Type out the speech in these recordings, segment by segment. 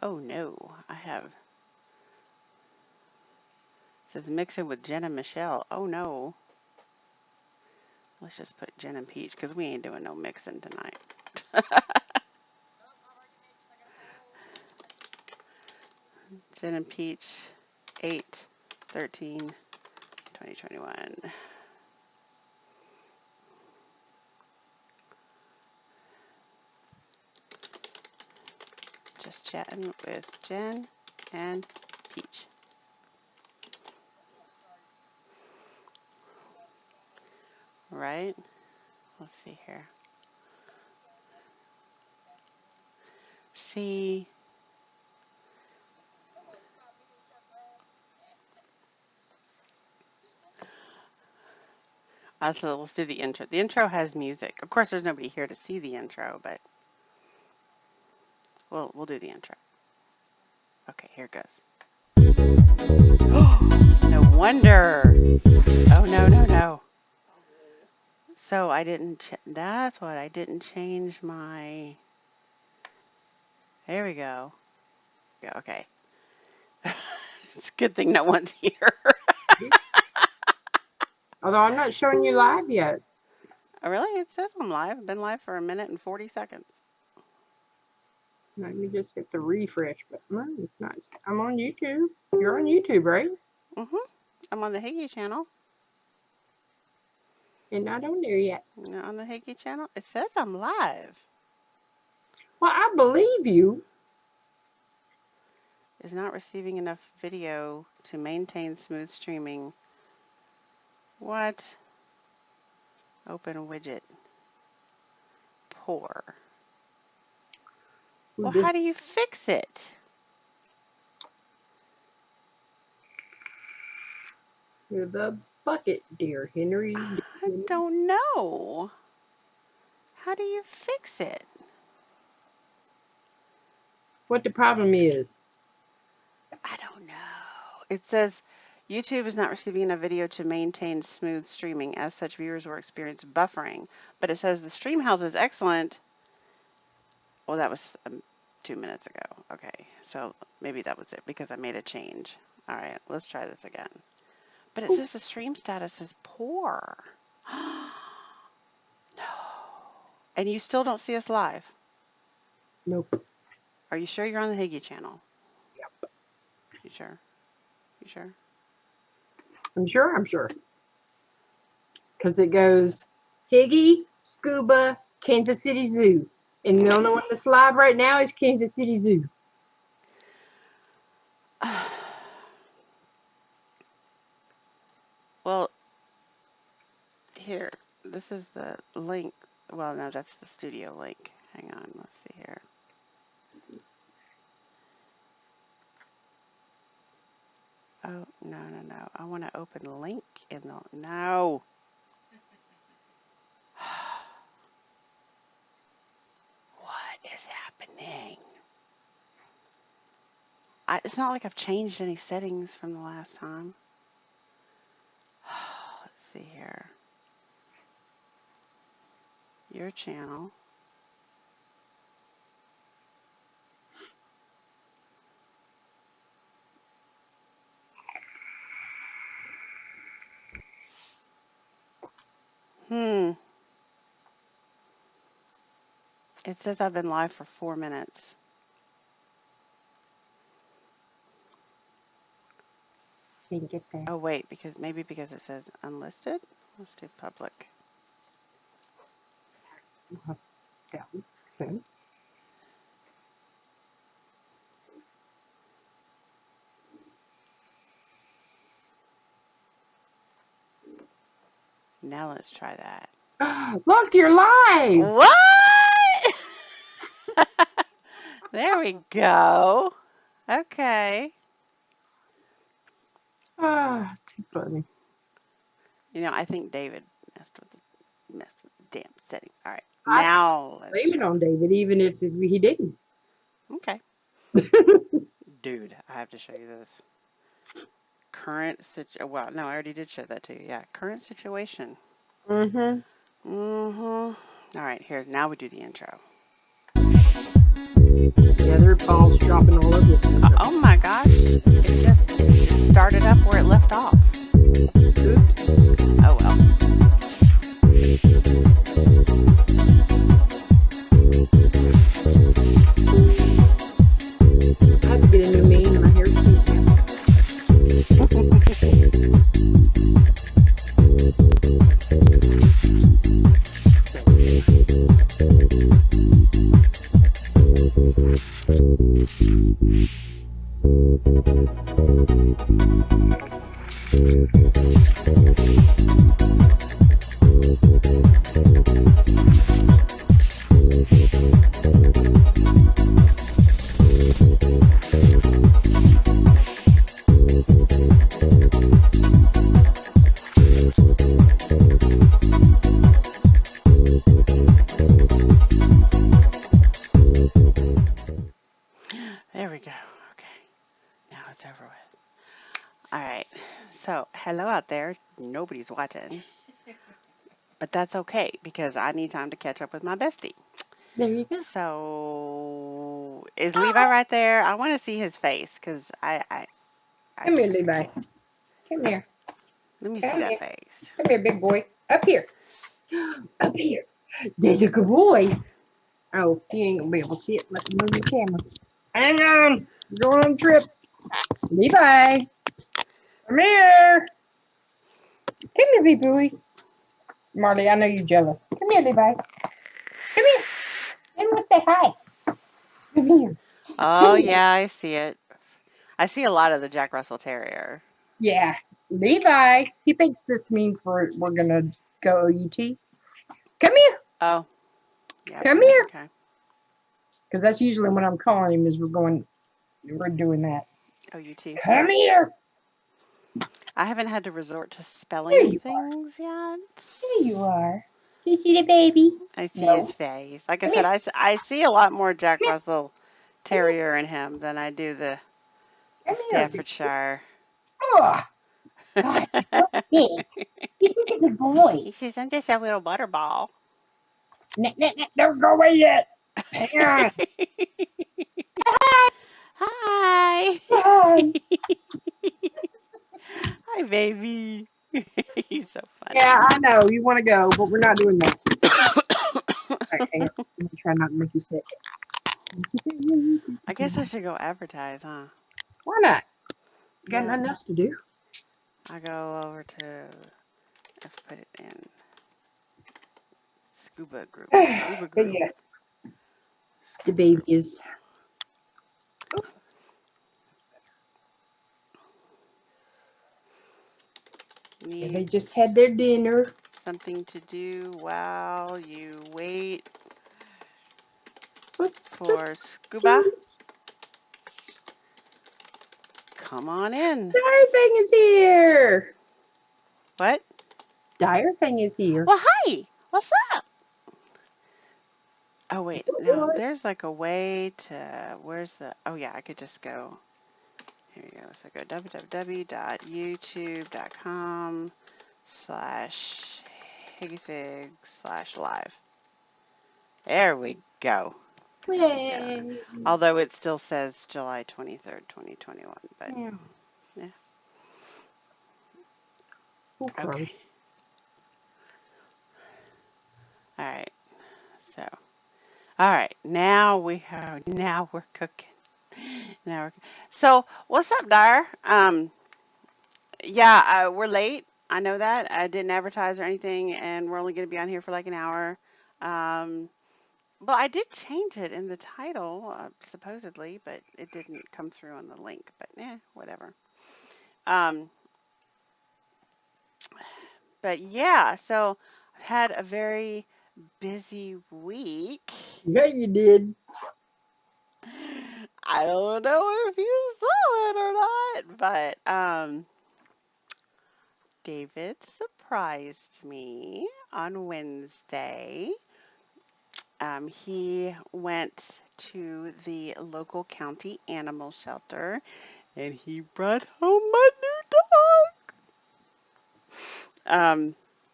Oh no, I have. It says mixing with Jenn and Michelle. Oh no. Let's just put Jenn and Peach because we ain't doing no mixing tonight. Jenn and Peach, 8/13/2021. Just chatting with Jenn and Peach. Right? Let's see here. See. So let's do the intro. The intro has music. Of course, there's nobody here to see the intro, but we'll do the intro. Okay, here it goes. No wonder. Oh no, no, no. So I didn't. That's what I didn't change my. There we go. Yeah, okay. It's a good thing no one's here. Although I'm not showing you live yet. Oh, really? It says I'm live. I've been live for 1 minute and 40 seconds. Let me just hit the refresh button. It's not. I'm on YouTube. You're on YouTube, right? I'm on the Higgy channel. And not on there yet. Not on the Higgy channel. It says I'm live. Well, I believe you. Is not receiving enough video to maintain smooth streaming. What? Open widget. Poor. Well, how do you fix it? You're the bucket, dear Henry. I don't know. How do you fix it? What the problem is? I don't know. It says YouTube is not receiving enough video to maintain smooth streaming. As such, viewers will experience buffering. But it says the stream health is excellent. Well, that was 2 minutes ago. Okay, so maybe that was it because I made a change. All right, let's try this again. But it says the stream status is poor. No. And you still don't see us live? Nope. Are you sure you're on the Higgy channel? Yep. You sure? You sure? I'm sure. Because it goes Higgy, Scuba, Kansas City Zoo. And the only one that's live right now is Kansas City Zoo. Well, here, this is the link. Well, no, that's the studio link. Hang on, let's see here. Oh, no. I want to open a link in the, no. What is happening? It's not like I've changed any settings from the last time. Let's see here. Your channel. It says I've been live for 4 minutes. Didn't get that. Oh, wait, maybe because it says unlisted? Let's do public. That makes sense. Now let's try that. Look, you're live. What? There we go. Okay. Too funny. I think David messed with the damn setting. All right. Now let's blame it on David, even if he didn't. Okay. Dude, I have to show you this. Well, no, I already did show that to you. Yeah, current situation. All right, now we do the intro. Yeah, their balls dropping all over the place. Oh my gosh. It just started up where it left off. Oops. Oh well. I have to get a new mane. My hair's pink now. There we go. Okay. Now it's over with. All right. So, hello out there. Nobody's watching. But that's okay because I need time to catch up with my bestie. There you go. So, is Levi right there? I want to see his face because I Come here, keep Levi. forgetting. Come here. Let me see Come that here. face. Come here, big boy. Up here. Up here. There's a good boy. Oh, you ain't gonna be able to see it unless you move the camera. Hang on. We're going on a trip. Levi. Come here. Come here, big boy. Marley, I know you're jealous. Come here, Levi. Come here. Let me say hi. Come here. Oh, Come here. yeah, I see it. I see a lot of the Jack Russell Terrier. Yeah. Levi. He thinks this means we're gonna go OUT. Come here. Oh, yep. Come here. Okay. Because that's usually when I'm calling him is we're doing that. OUT. Come here. I haven't had to resort to There spelling you are. things yet. There you are. Do you see the baby? I see his No. face. Like I Come said, here. I see a lot more Jack Come here. Russell Come here. Terrier in him than I do the Come here. Staffordshire. Oh, God, you're so big. He's such a good boy. He says, I'm just a little butterball. Don't go away yet. Hang on. Hi. Hi. Hi, baby. He's so Yeah, funny. I know. You want to go, but we're not doing that. All right, hang on. I'm going to try not to make you sick. I guess I should go advertise, huh? Why not? You got Yeah. nothing else to do. I go over to, let's put it in Scuba Group. Scuba But Group. yeah, the Scuba baby Group. is. Yeah, they Needs just had their dinner. something to do while you wait What's for Scuba. Come on in. Dire thing is here. What? Dire thing is here. Well, hi. What's up? Oh, wait. No, there's like a way to, where's the, oh yeah, I could just go, here we go. So go www.youtube.com/higgsig/live. There we go. Yeah. Yay. Although it still says July 23rd, 2021, but Yeah. yeah. Okay. Okay. All right. So, all right. Now we're cooking. So, what's up, Dyer? Yeah, we're late. I know that. I didn't advertise or anything, and we're only going to be on here for like an hour. Um, well, I did change it in the title, supposedly, but it didn't come through on the link. But whatever. Um, but yeah, so I've had a very busy week. Yeah, you did. I don't know if you saw it or not, but David surprised me on Wednesday. He went to the local county animal shelter and he brought home my new dog.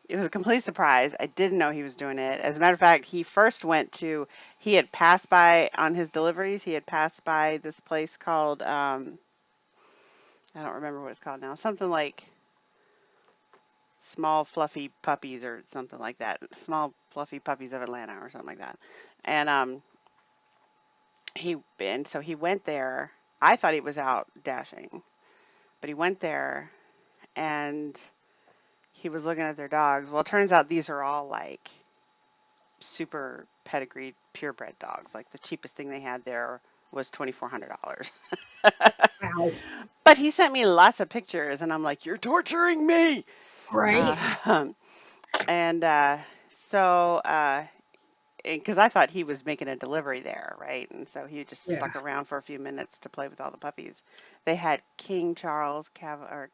it was a complete surprise. I didn't know he was doing it. As a matter of fact, he had passed by on his deliveries. He had passed by this place called, I don't remember what it's called now. Something like Small Fluffy Puppies or something like that. Small Fluffy Puppies of Atlanta or something like that. And so he went there. I thought he was out dashing, but he went there and he was looking at their dogs. Well, it turns out these are all like super pedigreed purebred dogs. Like the cheapest thing they had there was $2,400. Wow. But he sent me lots of pictures, and I'm like, "You're torturing me." Right. Uh, and so, because I thought he was making a delivery there, right? And so he just Yeah. stuck around for a few minutes to play with all the puppies. They had King Charles or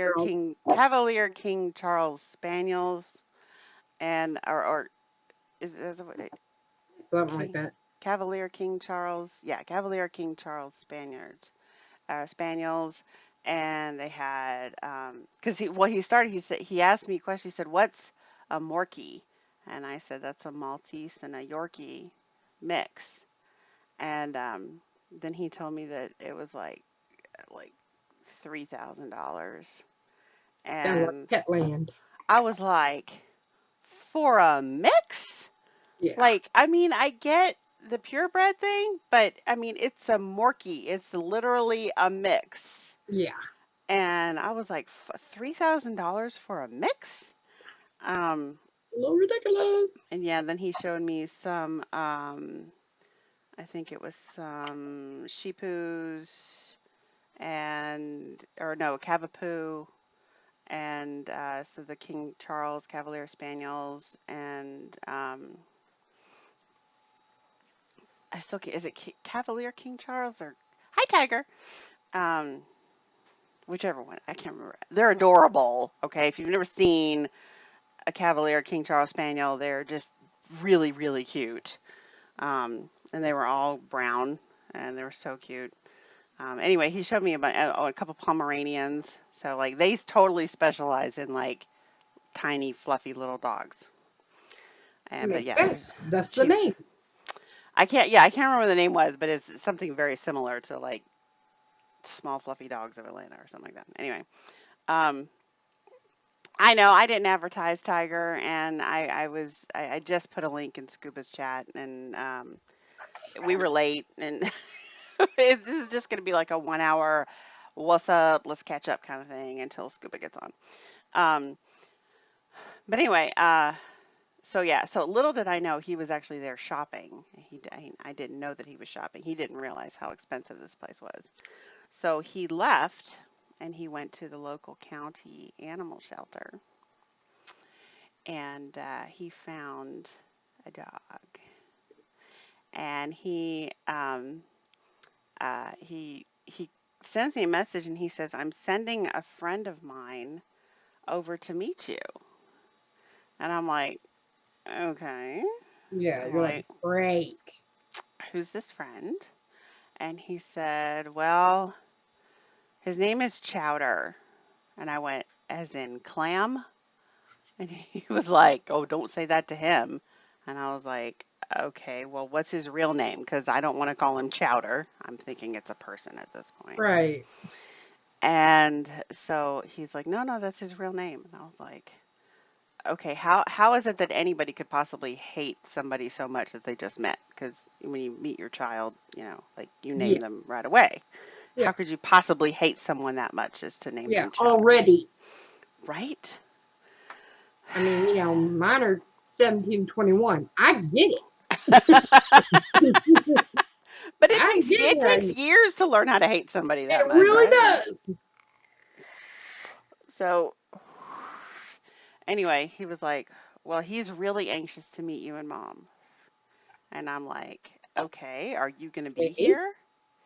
Girl. Cavalier King Charles Spaniels, and or is it what Something like King that. Cavalier King Charles, yeah, Cavalier King Charles Spaniels, and they had because he asked me a question. He said, "What's a Morkie?" And I said, "That's a Maltese and a Yorkie mix." And then he told me that it was like $3,000, Sounds like and Petland. I was like, "For a mix?" Yeah. Like, I mean, I get the purebred thing, but I mean, it's a Morkie. It's literally a mix. Yeah. And I was like, $3,000 for a mix? Um, A little ridiculous. and yeah, then he showed me some, I think it was some Sheepoos or no, Cavapoo, and so the King Charles Cavalier Spaniels, and I still can't, is it Cavalier King Charles or Hi Tiger? Um, Whichever one, I can't remember. They're adorable. Okay, if you've never seen a Cavalier King Charles Spaniel, they're just really, really cute. And they were all brown, and they were so cute. Anyway, he showed me about a couple Pomeranians. So like they totally specialize in like tiny, fluffy little dogs. And but Makes yeah, it was sense. That's the cheap. name. I can't remember what the name was, but it's something very similar to like small, fluffy dogs of Atlanta or something like that. Anyway, um, I know I didn't advertise Tiger, and I just put a link in Scuba's chat, and we were late, and this is just going to be like a 1 hour, what's up, let's catch up kind of thing until Scuba gets on. Um, but anyway, so yeah, so little did I know he was actually there shopping. I didn't know that he was shopping. He didn't realize how expensive this place was. So he left, and he went to the local county animal shelter, and he found a dog, and he sends me a message, and he says, "I'm sending a friend of mine over to meet you," and I'm like, "Okay." Yeah. I'm You're like, like, great. "Who's this friend?" And he said, "Well, his name is Chowder," and I went, "As in clam?" And he was like, "Oh, don't say that to him." And I was like, "Okay, well, what's his real name? Because I don't want to call him Chowder. I'm thinking it's a person at this point." Right. And so he's like, "No, no, that's his real name." And I was like, "Okay, how is it that anybody could possibly hate somebody so much that they just met? Because when you meet your child, like you name Yeah. them right away. Yeah. How could you possibly hate someone that much as to name Yeah. them Chowder?" Already. Right? I mean, mine are 1721. I get it. But I get it takes it. years to learn how to hate somebody that It much, really right? does. So anyway, he was like, "Well, he's really anxious to meet you and mom." And I'm like, "Okay, are you going to be Okay. here?"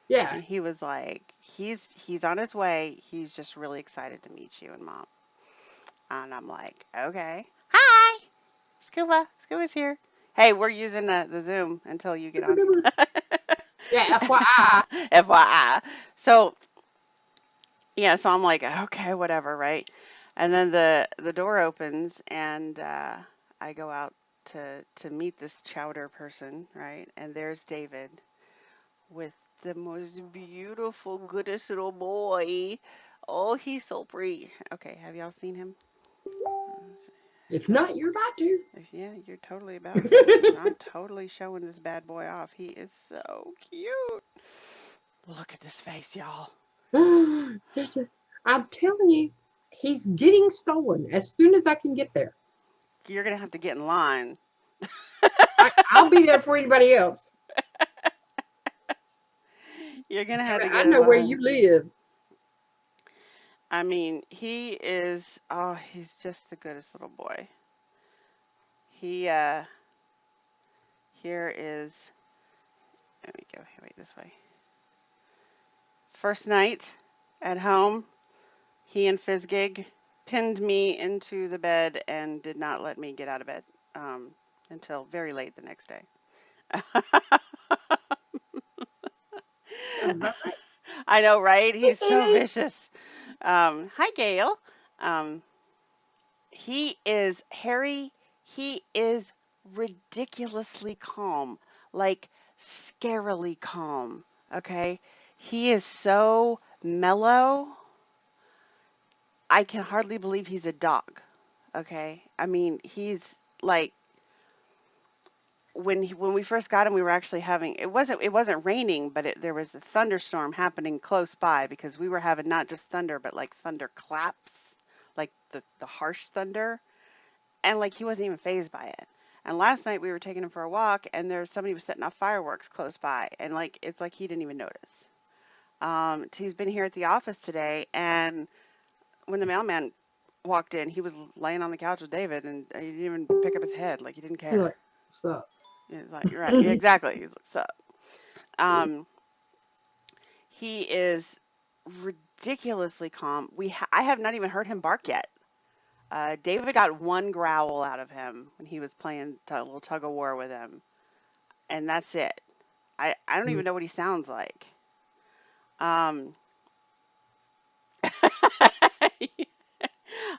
Yeah. And he was like, "He's on his way. He's just really excited to meet you and mom." And I'm like, "Okay. Hi, Scuba's here. Hey, we're using the Zoom until you get on." Yeah. FYI. FYI. So yeah, so I'm like, "Okay, whatever, right?" And then the door opens, and I go out to meet this chowder person, right? And there's David with the most beautiful, goodest little boy. Oh, he's so pretty. Okay, have y'all seen him? If Show. not, you're about to. Yeah, you're totally about to, because I'm totally showing this bad boy off. He is so cute. Look at this face, y'all. I'm telling you, he's getting stolen as soon as I can get there. You're gonna have to get in line. I'll be there for anybody else. You're gonna have to I get in know where you line. live. I mean, he is, oh, he's just the goodest little boy. He, here is, let me go, wait, this way. First night at home, he and Fizzgig pinned me into the bed and did not let me get out of bed um, until very late the next day. Sounds about right. I know, right? He's so vicious. Hi, Gail. Um, he is Harry. He is ridiculously calm, like scarily calm. Okay, he is so mellow. I can hardly believe he's a dog. Okay, I mean he's like when we first got him, we were actually having it wasn't raining, but there was a thunderstorm happening close by because we were having not just thunder, but like thunder claps, like the harsh thunder, and like he wasn't even phased by it. And last night we were taking him for a walk, and there's somebody was setting off fireworks close by, and like it's like he didn't even notice. He's been here at the office today, and when the mailman walked in, he was laying on the couch with David, and he didn't even pick up his head, like he didn't You're care. like, what's up? He's like, "You're right, yeah, exactly." He's like, "Sup?" Um, he is ridiculously calm. I have not even heard him bark yet. David got one growl out of him when he was playing a little tug of war with him, and that's it. I don't even know what he sounds like. Um,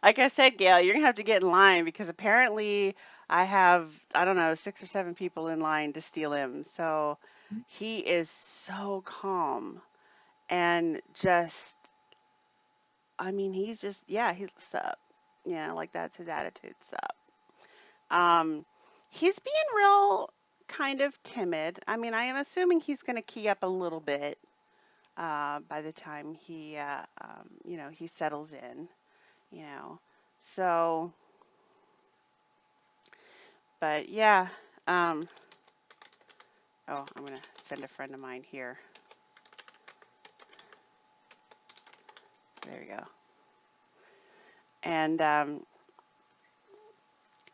like I said, Gail, you're gonna have to get in line because apparently I have, I don't know, 6 or 7 people in line to steal him. So he is so calm and just, I mean, he's just, yeah, he's sup. Like that's his attitude, sup. Um, he's being real kind of timid. I mean, I am assuming he's gonna key up a little bit by the time he settles in, you know. So, but yeah, um, oh, I'm gonna send a friend of mine here. There we go. And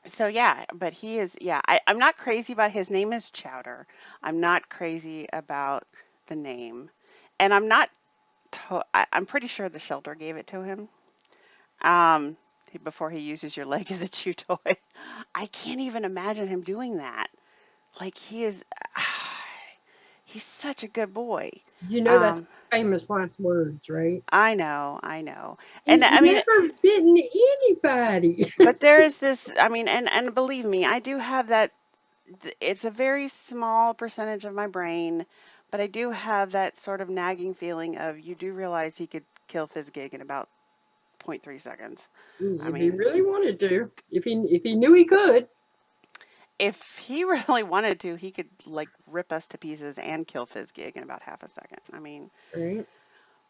so yeah, but he is, yeah, I'm not crazy about his name is Chowder. I'm not crazy about the name. And I'm pretty sure the shelter gave it to him. Um, before he uses your leg as a chew toy. I can't even imagine him doing that. Like he is, he's such a good boy. You know that's Um, famous last words, right? I know, I know. And He's I mean, never bitten anybody. but there is this, I mean, and believe me, I do have that. It's a very small percentage of my brain, but I do have that sort of nagging feeling of you do realize he could kill Fizzgig in about zero point 0.3 seconds. I If he mean, really wanted to, if he knew he could. if he really wanted to, he could like rip us to pieces and kill Fizzgig in about half a second. I mean, Right?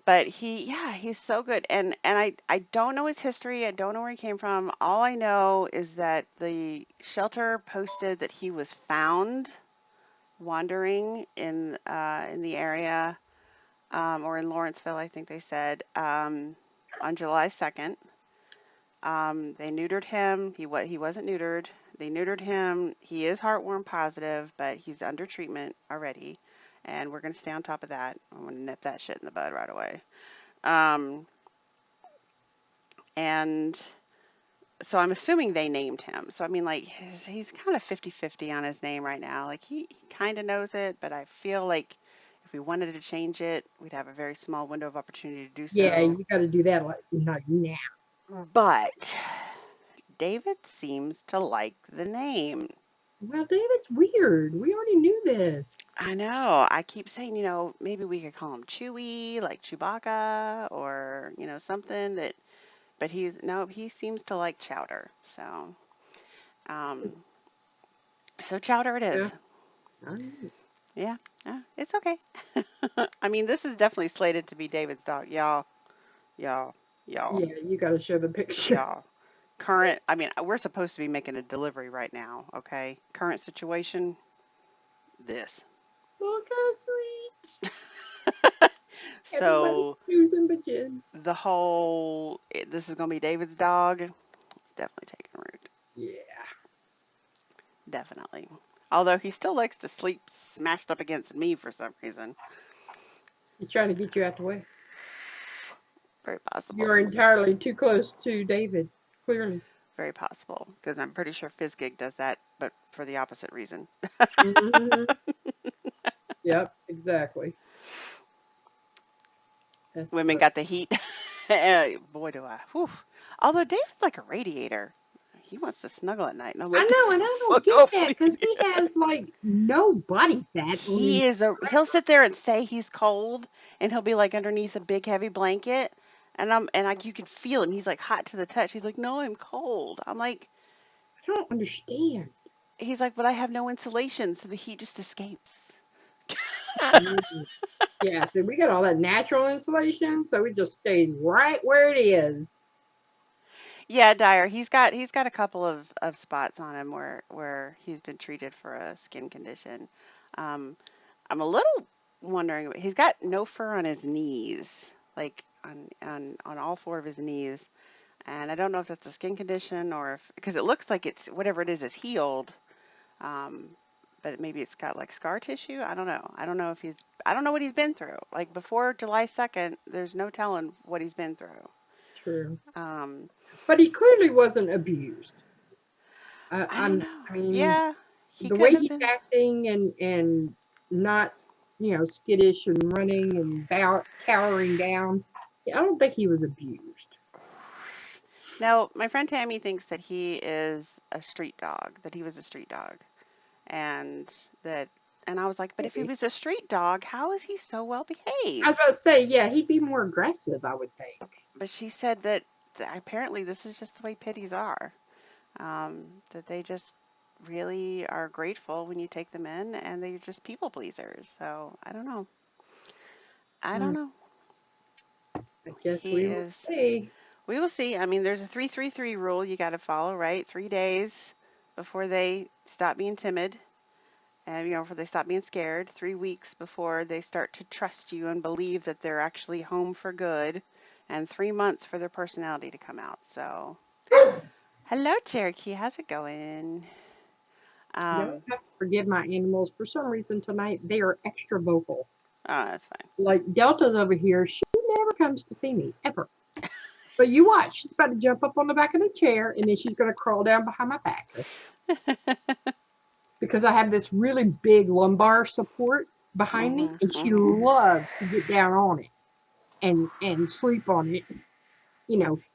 but yeah, he's so good. And I don't know his history. I don't know where he came from. All I know is that the shelter posted that he was found wandering in the area, or in Lawrenceville, I think they said, on July 2nd. They neutered him. He wasn't neutered. They neutered him. He is heartworm positive, but he's under treatment already, and we're gonna stay on top of that. I'm gonna nip that shit in the bud right away. Um, and so I'm assuming they named him. So I mean, like he's kind of 50-50 on his name right now. Like he kind of knows it, but I feel like if we wanted to change it, we'd have a very small window of opportunity to do Yeah, so. you got to do that like now. But David seems to like the name. Well, David's weird. We already knew this. I know. I keep saying, maybe we could call him Chewy, like Chewbacca, or, something that, but no, he seems to like Chowder. Um, so Chowder it Yeah. is. I know. Yeah, yeah, it's okay. I mean, this is definitely slated to be David's dog. Y'all, y'all, Yeah, you got to show the picture. y'all. I mean, we're supposed to be making a delivery right now, okay? Current situation, this. Look how sweet. Everybody's So choosing but Jen. this is gonna be David's dog. It's definitely taking root. Yeah. Definitely. Although he still likes to sleep smashed up against me for some reason. He's trying to get you out the way. Very possible. You're entirely too close to David, clearly. Very possible. Because I'm pretty sure Fizzgig does that, but for the opposite reason. Hmm. Yep, exactly. That's Women got the heat. Boy, do I. Whew. Although David's like a radiator. He wants to snuggle at night. And I'm I like, know, and I don't fuck get off that me. because he has like no body fat on his. He'll sit there and say he's cold and he'll be like underneath a big heavy blanket and like you can feel him. He's like hot to the touch. He's like, "No, I'm cold." I'm like, I don't understand. he's like, "But I have no insulation, so the heat just escapes." Mm. Yeah, so we got all that natural insulation, so it just stays right where it is. Yeah, Dyer, he's got a couple of spots on him where he's been treated for a skin condition. Um, I'm a little wondering, he's got no fur on his knees, like on all four of his knees. And I don't know if that's a skin condition or if, because it looks like it's whatever it is healed. Um, but maybe it's got like scar tissue. I don't know. I don't know what he's been through. Like before July 2nd, there's no telling what he's been through. True, Um, but he clearly wasn't abused. I don't know. I mean, Yeah, he the way couldn't have he's been. acting and not, skittish and running and cowering down. I don't think he was abused. Now, my friend Tammy thinks that he is a street dog, that he was a street dog. And that, and I was like, but if he Maybe. was a street dog, how is he so well I was behaved? about to say, yeah, he'd be more aggressive, I would think. But she said that apparently this is just the way pitties are. That they just really are grateful when you take them in and they're just people pleasers. So I don't know. I don't Hmm, know. I guess He we will is, see. we will see. I mean, there's a 333 rule you got to follow, right? 3 days before they stop being timid and, before they stop being scared. 3 weeks before they start to trust you and believe that they're actually home for good. And 3 months for their personality to come out. So, hello, Cherokee. How's it going? Y'all Um, have to forgive my animals. For some reason tonight, they are extra vocal. oh, that's fine. Like Delta's over here, she never comes to see me, ever. But you watch, she's about to jump up on the back of the chair and then she's going to crawl down behind my back. Because I have this really big lumbar support behind me Mhm, and she mhm. loves to get down on it and sleep on it,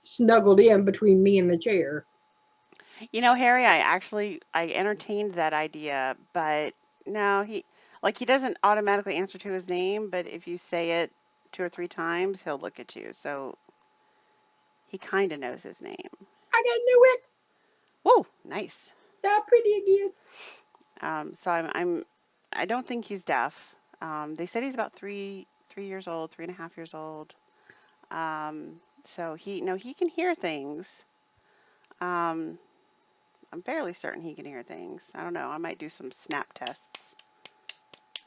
snuggled in between me and the chair. Harry, I entertained that idea, but no, he doesn't automatically answer to his name, but if you say it 2 or 3 times, he'll look at you. So he kind of knows his name. I got new ex. Whoa, nice. Stop pretty again. So I don't think he's deaf. They said he's about 3 years old, 3.5 years old. So he can hear things. Um, I'm fairly certain he can hear things. I don't know. I might do some snap tests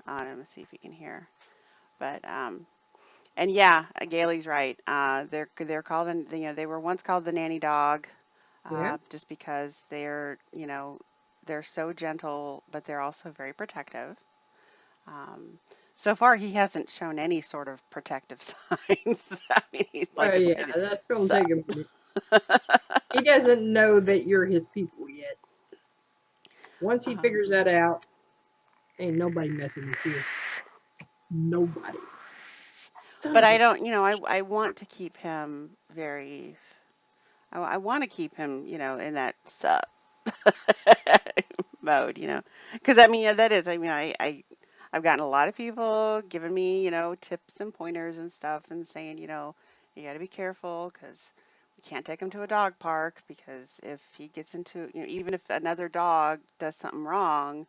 on him and see if he can hear. But and yeah, Gailey's right. They're called they were once called the nanny dog, Yeah. just because they're so gentle, but they're also very protective. Um, so far, he hasn't shown any sort of protective signs. I mean, he's like Well, I yeah, said, that's going to so. take a minute. He doesn't know that you're his people yet. Once he um, figures that out, ain't nobody messing with you. Nobody. Son but of I a. don't, I want to keep him very. I want to keep him, in that sup mode, because I mean, yeah, that is, I mean, I've gotten a lot of people giving me, tips and pointers and stuff and saying, you got to be careful because you can't take him to a dog park because if he gets into, even if another dog does something wrong,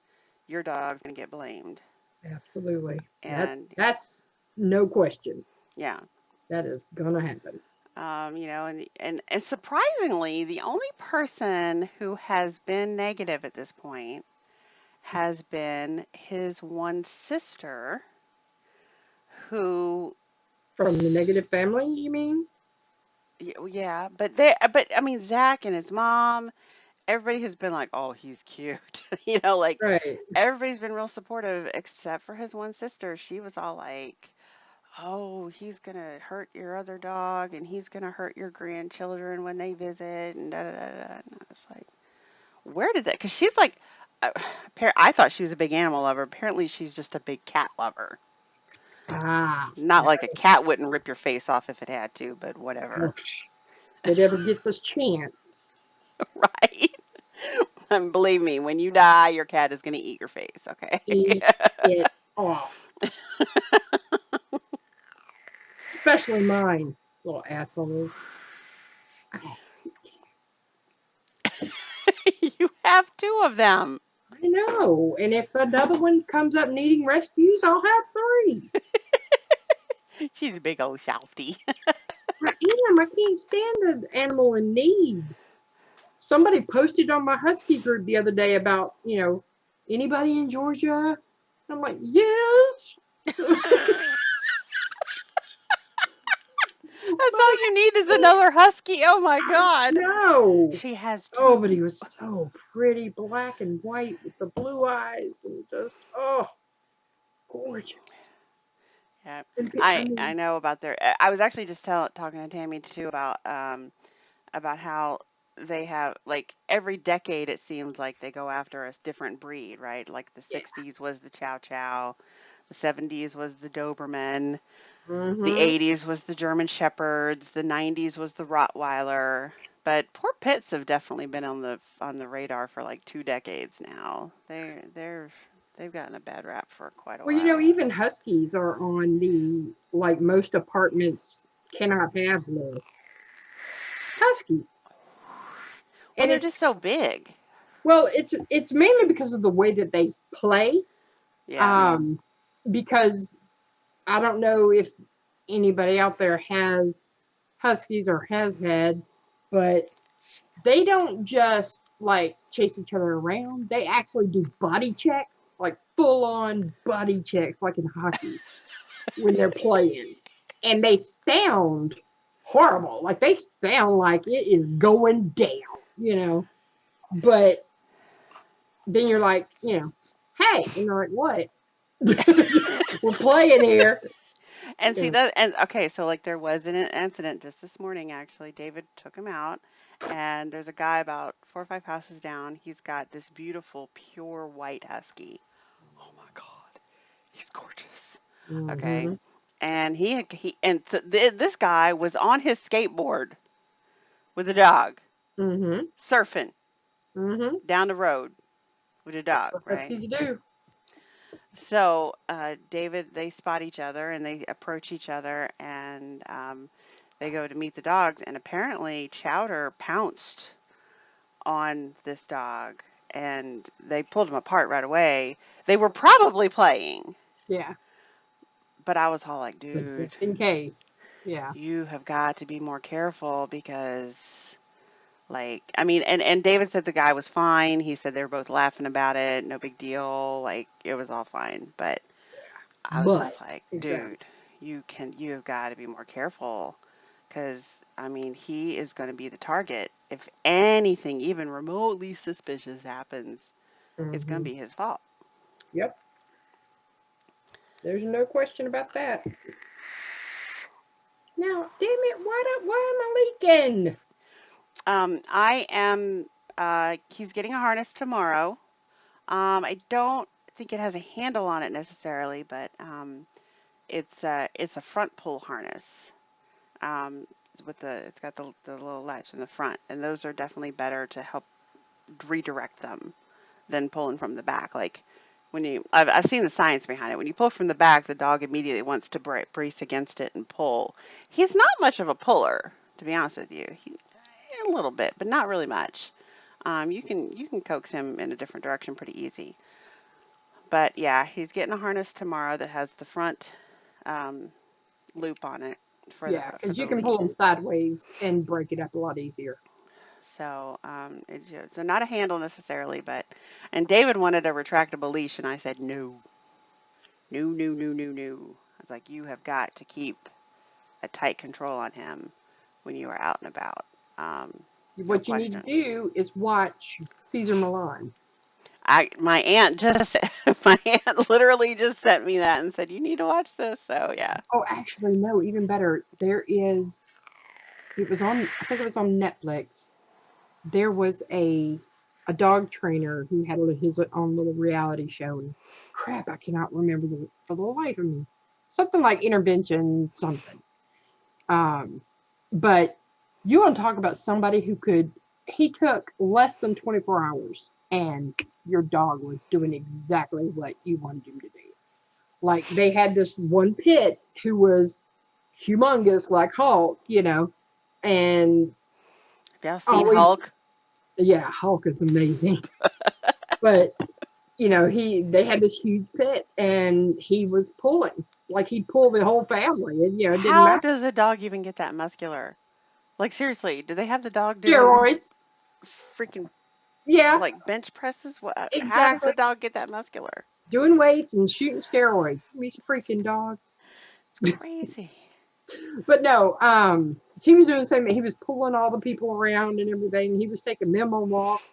your dog's going to get blamed. Absolutely. And That's no question. yeah, That is gonna happen. and surprisingly, the only person who has been negative at this point has been his one sister who From the negative family, you mean? yeah, but I mean Zach and his mom, everybody has been like, "Oh, he's cute." Like Right. everybody's been real supportive except for his one sister. She was all like, "Oh, he's going to hurt your other dog and he's going to hurt your grandchildren when they visit and da da da da." And I was like, "Where did that?" Cuz she's like uh, I thought she was a big animal lover. Apparently she's just a big cat lover. Ah, Not now, like a cat wouldn't rip your face off if it had to, but if whatever. it ever gets a chance, Right? And believe me, when you die, your cat is going to eat your face, okay? eat it off. Especially mine, little asshole. I You have two of them. I know. And if another one comes up needing rescues, I'll have three. She's a big old softy. I am. I can't stand an animal in need. Somebody posted on my husky group the other day about, anybody in Georgia? I'm like, yes. That's But all you need is another husky. Oh my I God. know. She has Oh, but two. he was so pretty, black and white with the blue eyes and just, gorgeous. Yeah. And I I mean, know about their I was actually just talking to Tammy too about how they have like every decade it seems like they go after a different breed, right? Like the yeah. 60s was the Chow Chow, the 70s was the Doberman, the Mm-hmm. 80s was the German Shepherds, the 90s was the Rottweiler. But poor pits have definitely been on the radar for like 2 decades now. They've gotten a bad rap for quite a Well, while. even huskies are on the, like, most apartments cannot have list. Huskies. Well, And they're it's, just so big. well, it's mainly because of the way that they play. Yeah. Um, because I don't know if anybody out there has huskies or has had, but they don't just like chase each other around. They actually do body checks, like full on body checks, like in hockey when they're playing. And they sound horrible. Like they sound like it is going down. But then you're like, hey, and they're like, what? We're playing here. And see Yeah. that, and okay, so like there was an incident just this morning actually. David took him out, and there's a guy about 4 or 5 houses down. He's got this beautiful pure white husky. Oh my God, he's gorgeous. Okay, Mm-hmm. and this guy was on his skateboard with a dog, Mm-hmm. surfing Mm-hmm. down the road with a That's dog, what right? huskies do. So David, they spot each other and they approach each other, and they go to meet the dogs, and apparently Chowder pounced on this dog, and they pulled him apart right away. They were probably playing, Yeah. but I was all like, But dude, just in case. Yeah. you have got to be more careful because, like, I mean, and David said the guy was fine. He said they were both laughing about it, no big deal, like it was all fine. But I was But just like, exactly. dude, you have got to be more careful because I mean, he is going to be the target. If anything even remotely suspicious happens, it's going Mm-hmm. to be his fault. Yep. There's no question about that. Now, damn it, why am I leaking? I am. He's getting a harness tomorrow. I don't think it has a handle on it necessarily, but it's a front pull harness. Um, with it's got the little latch in the front, and those are definitely better to help redirect them than pulling from the back. Like I've seen the science behind it. When you pull from the back, the dog immediately wants to brace against it and pull. He's not much of a puller, to be honest with you. A little bit, but not really much. You can coax him in a different direction pretty easy. But yeah, he's getting a harness tomorrow that has the front um, loop on it for Yeah, for because you the can pull lead. them sideways and break it up a lot easier. So so not a handle necessarily, but and David wanted a retractable leash, and I said no, no, no, no, no, no. I was like, you have got to keep a tight control on him when you are out and about. No What you need to question. do is watch Caesar Milan. My aunt just my aunt literally just sent me that and said you need to watch this. So yeah. Oh, actually, no, even better. It was on, I think it was on Netflix. There was a dog trainer who had his own little reality show. And crap, I cannot remember for the life of me. Something like intervention, something. Um, but you want to talk about somebody he took less than 24 hours and your dog was doing exactly what you wanted him to do. Like they had this one pit who was humongous, like Hulk, and Have y'all seen always, Hulk? yeah, Hulk is amazing. But they had this huge pit and he was pulling, like he'd pull the whole family, and it didn't How matter. does a dog even get that muscular? Like seriously, do they have the dog doing Steroids, freaking yeah, like bench presses? What? How does exactly. a dog get that muscular? Doing weights and shooting steroids. These freaking dogs. It's crazy. But no, he was doing the same thing. He was pulling all the people around and everything. He was taking them on walks.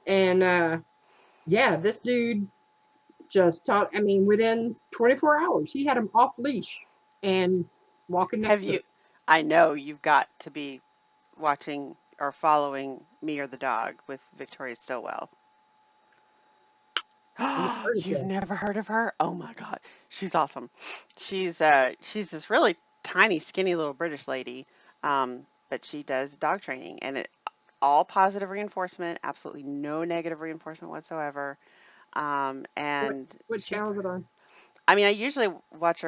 And yeah, this dude just taught, I mean, within 24 hours, he had him off leash and walking Have next to you? him. I know you've got to be watching or following Me or the Dog with Victoria Stillwell. I've heard of You've that. never heard of her? Oh my God, she's awesome. She's this really tiny, skinny little British lady, but she does dog training, and it all positive reinforcement, absolutely no negative reinforcement whatsoever. What And what channel is it on? I mean, I usually watch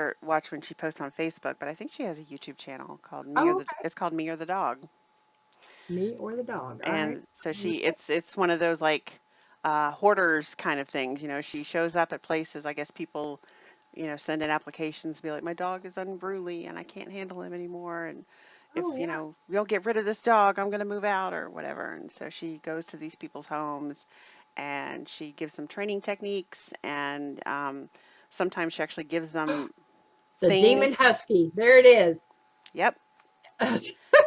when she posts on Facebook, but I think she has a YouTube channel called Oh, okay. it's called Me or the Dog. Me or the dog. All right. And so it's one of those like hoarders kind of things. She shows up at places. I guess people, send in applications, be like, my dog is unruly and I can't handle him anymore. And if Oh, yeah. you'll get rid of this dog, I'm going to move out or whatever. And so she goes to these people's homes and she gives them training techniques and sometimes she actually gives them The Demon things. Husky. There it is. Yep.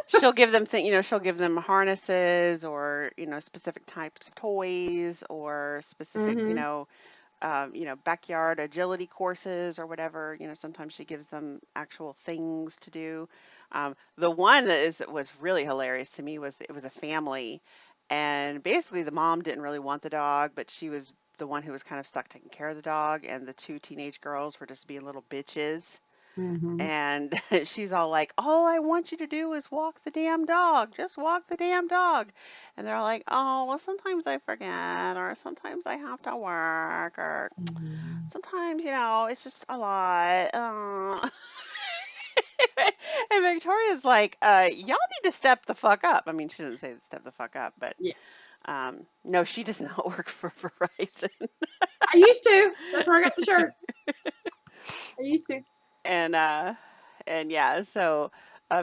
She'll give them she'll give them harnesses or specific types of toys or specific Mm-hmm. backyard agility courses or whatever. Sometimes she gives them actual things to do. The one was really hilarious to me was it was a family, and basically the mom didn't really want the dog, but she was the one who was kind of stuck taking care of the dog, and the two teenage girls were just being little bitches. Mm-hmm. And she's all like, all I want you to do is walk the damn dog. Just walk the damn dog. And they're all like, oh, well, sometimes I forget, or sometimes I have to work, or Mm-hmm. sometimes, it's just a lot. And Victoria's like, y'all need to step the fuck up. I mean, she didn't say step the fuck up, but Yeah. no, she does not work for Verizon. I used to. That's where I got the shirt. I used to. And yeah, so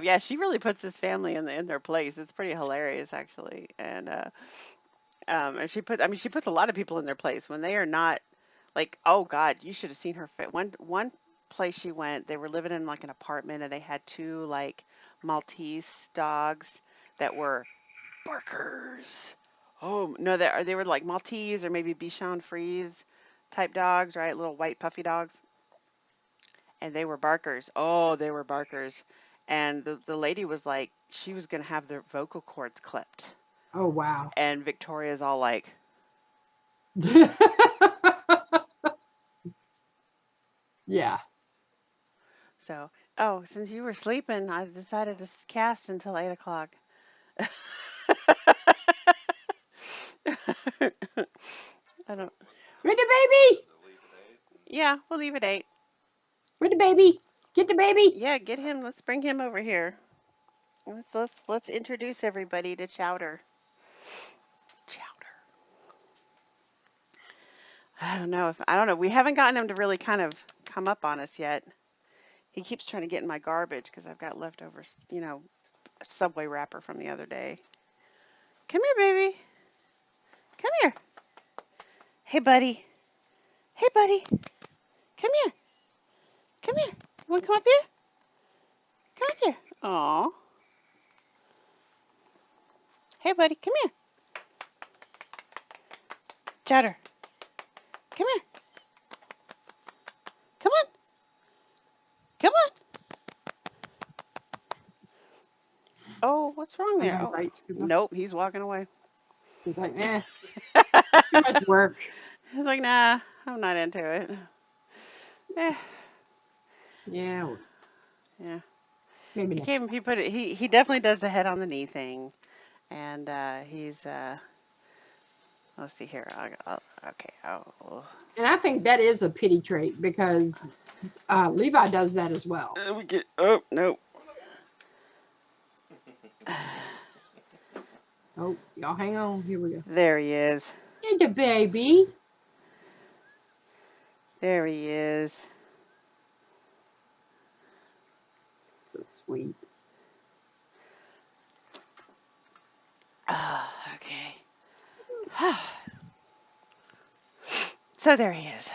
yeah, she really puts this family in their place. It's pretty hilarious actually. And she puts a lot of people in their place when they are not like, oh God, you should have seen her fit. One place she went, they were living in like an apartment and they had two like Maltese dogs that were barkers. Oh no, they were like Maltese or maybe Bichon Frise type dogs, right? Little white puffy dogs, and they were barkers. Oh, they were barkers. And the lady was like, she was gonna have their vocal cords clipped. Oh, wow. And Victoria's all like, Yeah. so Oh, since you were sleeping, I decided to cast until 8 o'clock. I don't. Where's the baby? Yeah, we'll leave at 8. Where's the baby? Get the baby. Yeah, get him. Let's bring him over here. Let's introduce everybody to Chowder. Chowder. I don't know. We haven't gotten him to really kind of come up on us yet. He keeps trying to get in my garbage because I've got leftovers, a Subway wrapper from the other day. Come here, baby. Come here. Hey, buddy. Hey, buddy. Come here. Come here. You want to come up here? Come up here. Aw. Hey, buddy. Come here. Chowder. Come here. Come on. Come on. Oh, what's wrong I there? know, Oh, right, Scuba? nope. He's walking away. He's like, too much work. He's like, nah, I'm not into it. Eh, Yeah, well, yeah. maybe He next came. time. He put it. He definitely does the head on the knee thing, and he's. Let's see here. Okay. Oh. And I think that is a pity trait because Levi does that as well. We get. Oh no. Oh, y'all hang on. Here we go. There he is. Get the baby. There he is. So sweet. Oh, okay. So there he is.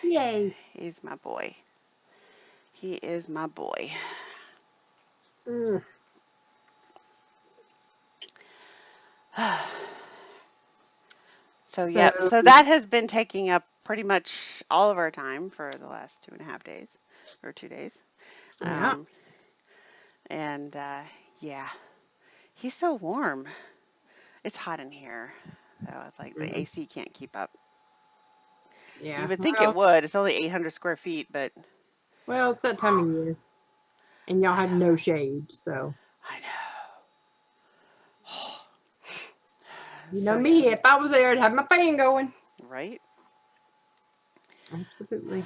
Yay. He's my boy. He is my boy. Mm. So, So, yep. So that has been taking up pretty much all of our time for the last 2.5 days or 2 days. yeah. And yeah, he's so warm. It's hot in here. So it's like the Mhm. AC can't keep up. You Yeah. would think it would. It's only 800 square feet, but Well, it's that time of year. And y'all have no shade, so. I know. You So know yeah, me, if I was there, I'd have my fan going. right? Absolutely.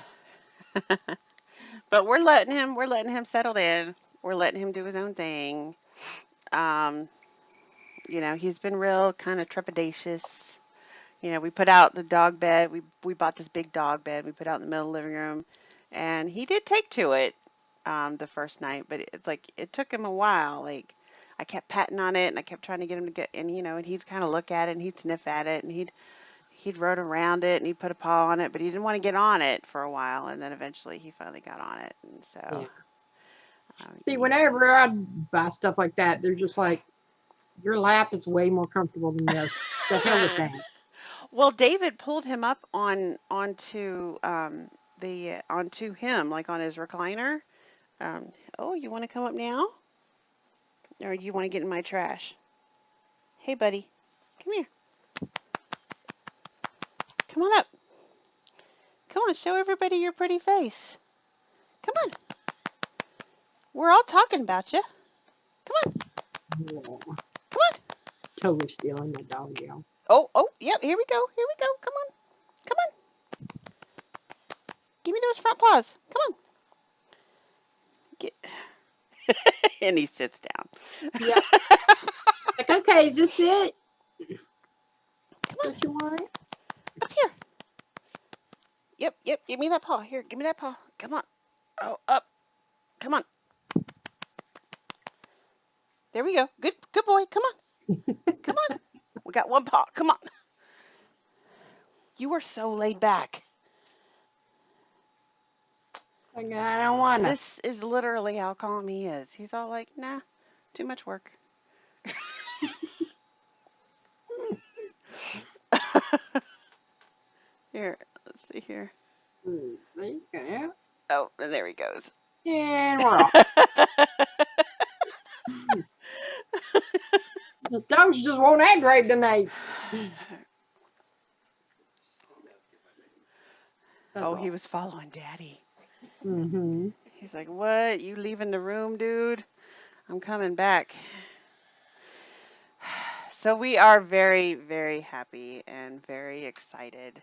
But we're letting him settle in. We're letting him do his own thing. Um, he's been real kind of trepidatious. We put out the dog bed. We bought this big dog bed. We put out in the middle of the living room, and he did take to it the first night, but it's like it took him a while. Like I kept patting on it, and I kept trying to get him to get, and he'd kind of look at it, and he'd sniff at it, and he'd rode around it, and he'd put a paw on it, but he didn't want to get on it for a while, and then eventually he finally got on it, and Yeah. so See, yeah. whenever I buy stuff like that, they're just like, your lap is way more comfortable than this. The hell with that. Well, David pulled him up onto him, like on his recliner. Oh, you want to come up now, or do you want to get in my trash? Hey, buddy, come here. Come on up. Come on, show everybody your pretty face. Come on. We're all talking about you. Come on. Oh, Come on. totally stealing my dog, y'all. Oh, yep. Here we go. Here we go. Come on. Come on. Give me those front paws. Come on. Get. And he sits down. Yeah. Like, okay, this it? Come That's on. what you want? Up here. Yep. Give me that paw. Here, give me that paw. Come on. Oh, up. Come on. There we go. Good boy. Come on. Come on. We got one paw. Come on. You are so laid back. Like, I don't want to. This is literally how calm he is. He's all like, nah, too much work. Here, let's see here. Yeah. Oh, there he goes. And we're off. The dogs just won't act right tonight. Oh, he was following Daddy. Mm-hmm. He's like, what? You leaving the room, dude? I'm coming back. So we are very, very happy and very excited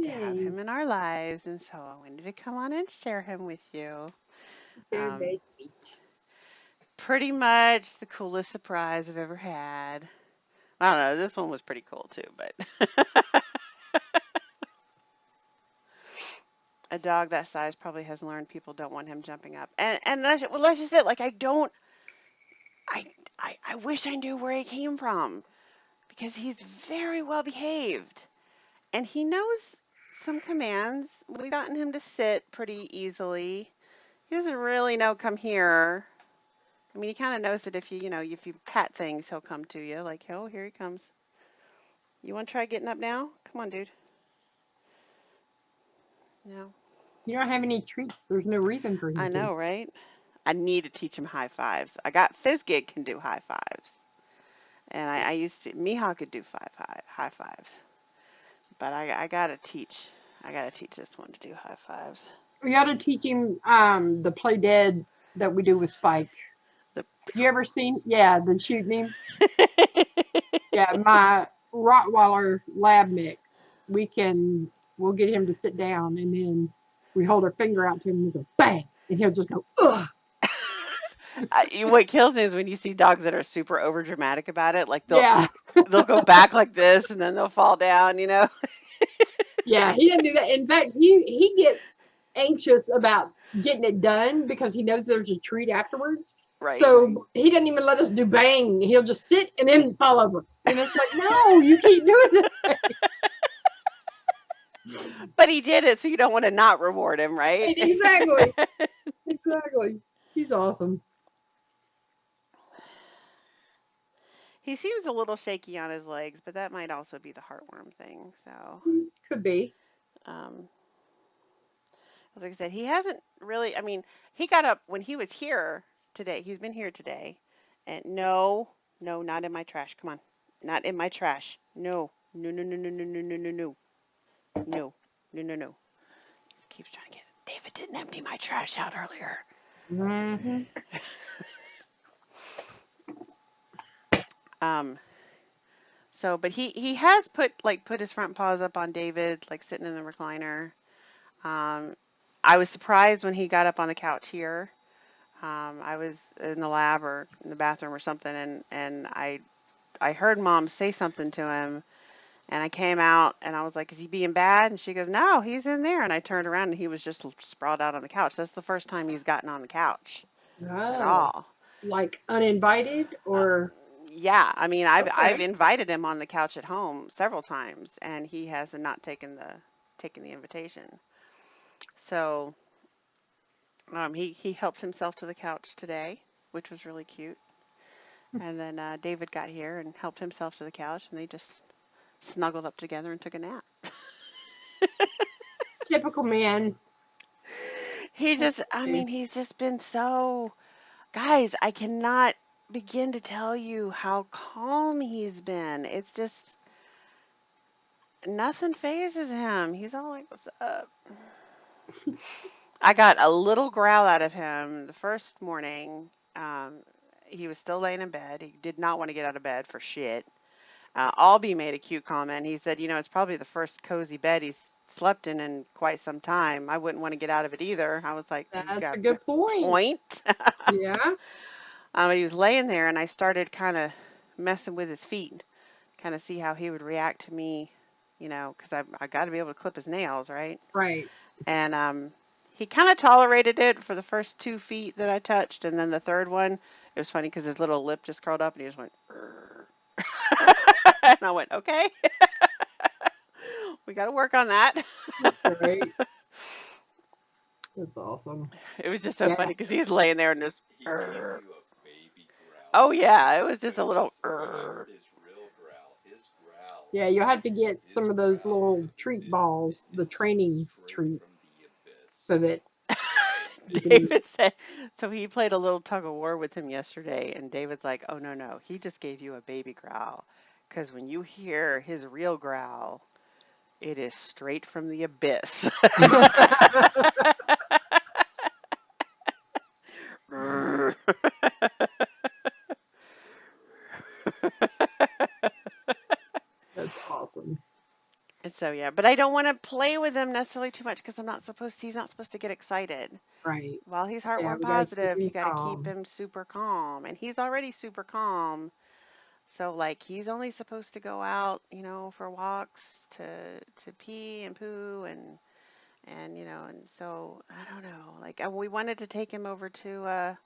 to have Yay. him in our lives. And so I wanted to come on and share him with you. Very, Um, very sweet. Pretty much the coolest surprise I've ever had. I don't know, this one was pretty cool too, but a dog that size probably has learned people don't want him jumping up. And that's just it. Like I, I wish I knew where he came from because he's very well behaved and he knows some commands. We've gotten him to sit pretty easily. He doesn't really know come here. I mean, he kind of knows that if you pat things, he'll come to you. Like, oh, here he comes. You want to try getting up now? Come on, dude. No. You don't have any treats. There's no reason for I him to. know, right? I need to teach him high fives. I got Fizgig can do high fives, and I used to. Miha could do high fives, but I gotta teach. I gotta teach this one to do high fives. We got to teach him the play dead that we do with Spike. The You ever seen? Yeah, the shooting him. Yeah, my Rottweiler lab mix. We'll get him to sit down, and then we hold our finger out to him and go bang, and he'll just go ugh. what kills me is when you see dogs that are super over dramatic about it. Like Yeah, they'll go back like this, and then they'll fall down. yeah. He doesn't do that. In fact, he gets anxious about getting it done because he knows there's a treat afterwards. Right. So he doesn't even let us do bang. He'll just sit and then fall over. And it's like, no, you keep doing this. But he did it, so you don't want to not reward him, right? Right, exactly. Exactly. He's awesome. He seems a little shaky on his legs, but that might also be the heartworm thing. So, Could be. um, like I said, he hasn't really. I mean, he got up when he was here today. He's been here today, and no, no, not in my trash. Come on, not in my trash. No, no, no, no, no, no, no, no, no, no, no, no, no, no. He keeps trying to get. David didn't empty my trash out earlier. Mm-hmm. Um, but he has put his front paws up on David, like sitting in the recliner. Um, I was surprised when he got up on the couch here. I was in the lab or in the bathroom or something, and I heard Mom say something to him, and I came out and I was like, "Is he being bad?" And she goes, "No, he's in there." And I turned around and he was just sprawled out on the couch. That's the first time he's gotten on the couch at Oh, all. like uninvited Uh, or yeah, I mean, I've okay. invited him on the couch at home several times, and he has not taken the invitation. So he helped himself to the couch today, which was really cute. And then David got here and helped himself to the couch, and they just snuggled up together and took a nap. Typical man. I mean, he's just been so, guys, I cannot begin to tell you how calm he's been. It's just, nothing phases him. He's all like, what's up? I got a little growl out of him the first morning. Um, he was still laying in bed. He did not want to get out of bed for shit. Albie made a cute comment. He said, it's probably the first cozy bed he's slept in quite some time. I wouldn't want to get out of it either. I was like, you That's got a a good point. point. Yeah. He was laying there, and I started kind of messing with his feet, kind of see how he would react to me, because I got to be able to clip his nails, right? Right. And he kind of tolerated it for the first 2 feet that I touched, and then the third one, it was funny because his little lip just curled up, and he just went, and I went, okay, we got to work on that. That's great. That's awesome. It was just so Yeah. funny because he's laying there and just, oh yeah, it was just a little, Yeah, you'll have to get some of those little treat balls, the training treats, so that you can. David said, so he played a little tug of war with him yesterday, and David's like, oh, no, no, he just gave you a baby growl. Because when you hear his real growl, it is straight from the abyss. So yeah, but I don't want to play with him necessarily too much because he's not supposed to get excited. Right. While he's Yeah, heartworm we gotta keep positive, him you got to keep calm. him super calm, and he's already super calm. So like he's only supposed to go out, for walks to pee and poo and so I don't know. Like we wanted to take him over to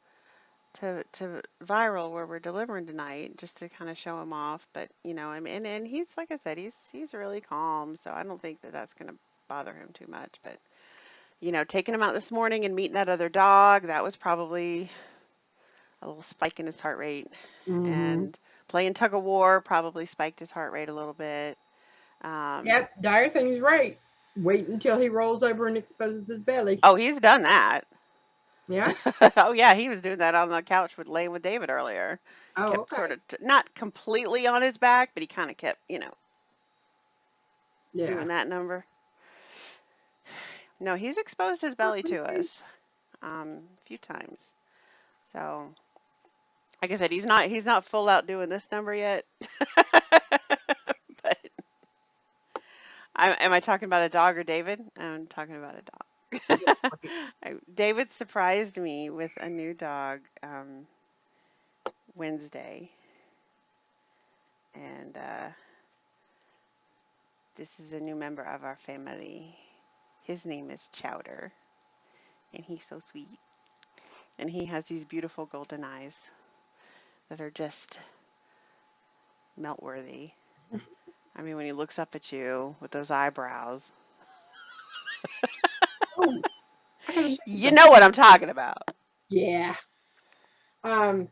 Viral where we're delivering tonight just to kind of show him off, but and he's like I said, he's really calm, so I don't think that that's going to bother him too much, but taking him out this morning and meeting that other dog, that was probably a little spike in his heart rate. Mm-hmm. And playing tug of war probably spiked his heart rate a little bit. Um, Yep, Dire thing's right. Wait until he rolls over and exposes his belly. oh, he's done that. Yeah? Oh yeah, he was doing that on the couch with laying with David earlier. Oh, Kept sort okay. of not completely on his back, but he kind of kept, Yeah. doing that number. No, he's exposed his belly to us a few times. So, like I said, he's not full out doing this number yet. But am I talking about a dog or David? I'm talking about a dog. David surprised me with a new dog Wednesday, and this is a new member of our family. His name is Chowder, and he's so sweet. And he has these beautiful golden eyes that are just melt worthy. I mean, when he looks up at you with those eyebrows, Oh, I gotta show you you something. know what I'm talking about. Yeah. Um,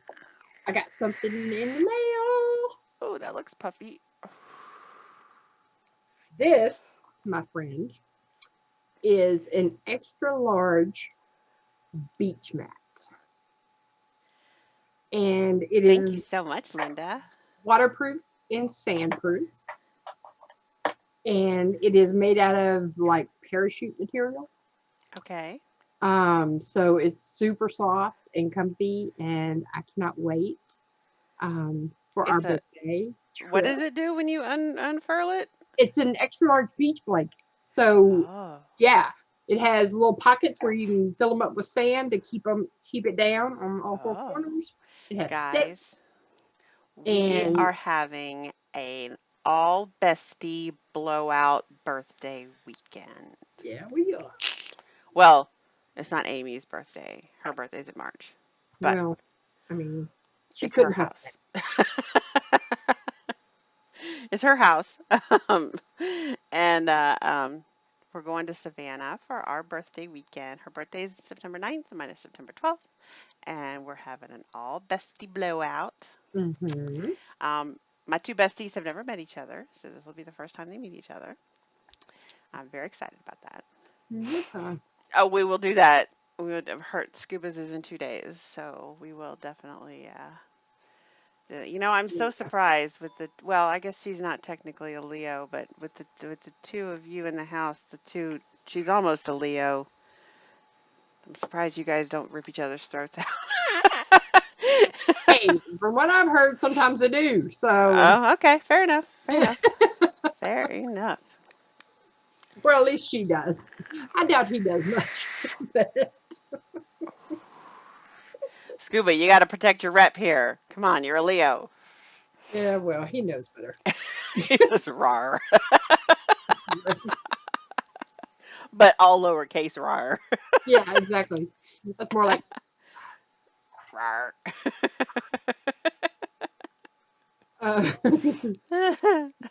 I got something in the mail. Oh, that looks puffy. This, my friend, is an extra large beach mat. And it Thank you is so much, Linda. waterproof and sandproof. And it is made out of like parachute material. Okay. So it's super soft and comfy, and I cannot wait for our It's a birthday What trip. does it do when you unfurl it? It's an extra large beach blanket. So Oh, yeah, it has little pockets where you can fill them up with sand to keep it down on all four oh. corners. It has Guys, sticks we and are having an all bestie blowout birthday weekend. yeah, we are. Well, it's not Amy's birthday. Her birthday's in March, but Well, I mean, she it's her couldn't help house. It's her house. Um, and we're going to Savannah for our birthday weekend. Her birthday is September 9th, and mine is September 12th. And we're having an all bestie blowout. it. Mm-hmm. My two besties have never met each other, so this will be the first time they meet each other. I'm very excited about that. Yeah. Oh, we will do that. We would have heard Scuba's is in 2 days, so we will definitely. I'm so Yeah. surprised with the. Well, I guess she's not technically a Leo, but with the two of you in the house, the two, she's almost a Leo. I'm surprised you guys don't rip each other's throats out. Hey, from what I've heard, sometimes they do. So, Oh, okay, fair enough. Fair enough. Fair enough. well, at least she does. I doubt he does much. But, Scuba, you got to protect your rep here. Come on, you're a Leo. yeah, well, he knows better. This is rar, but all lowercase rar. Yeah, exactly. That's more like, Rar. uh,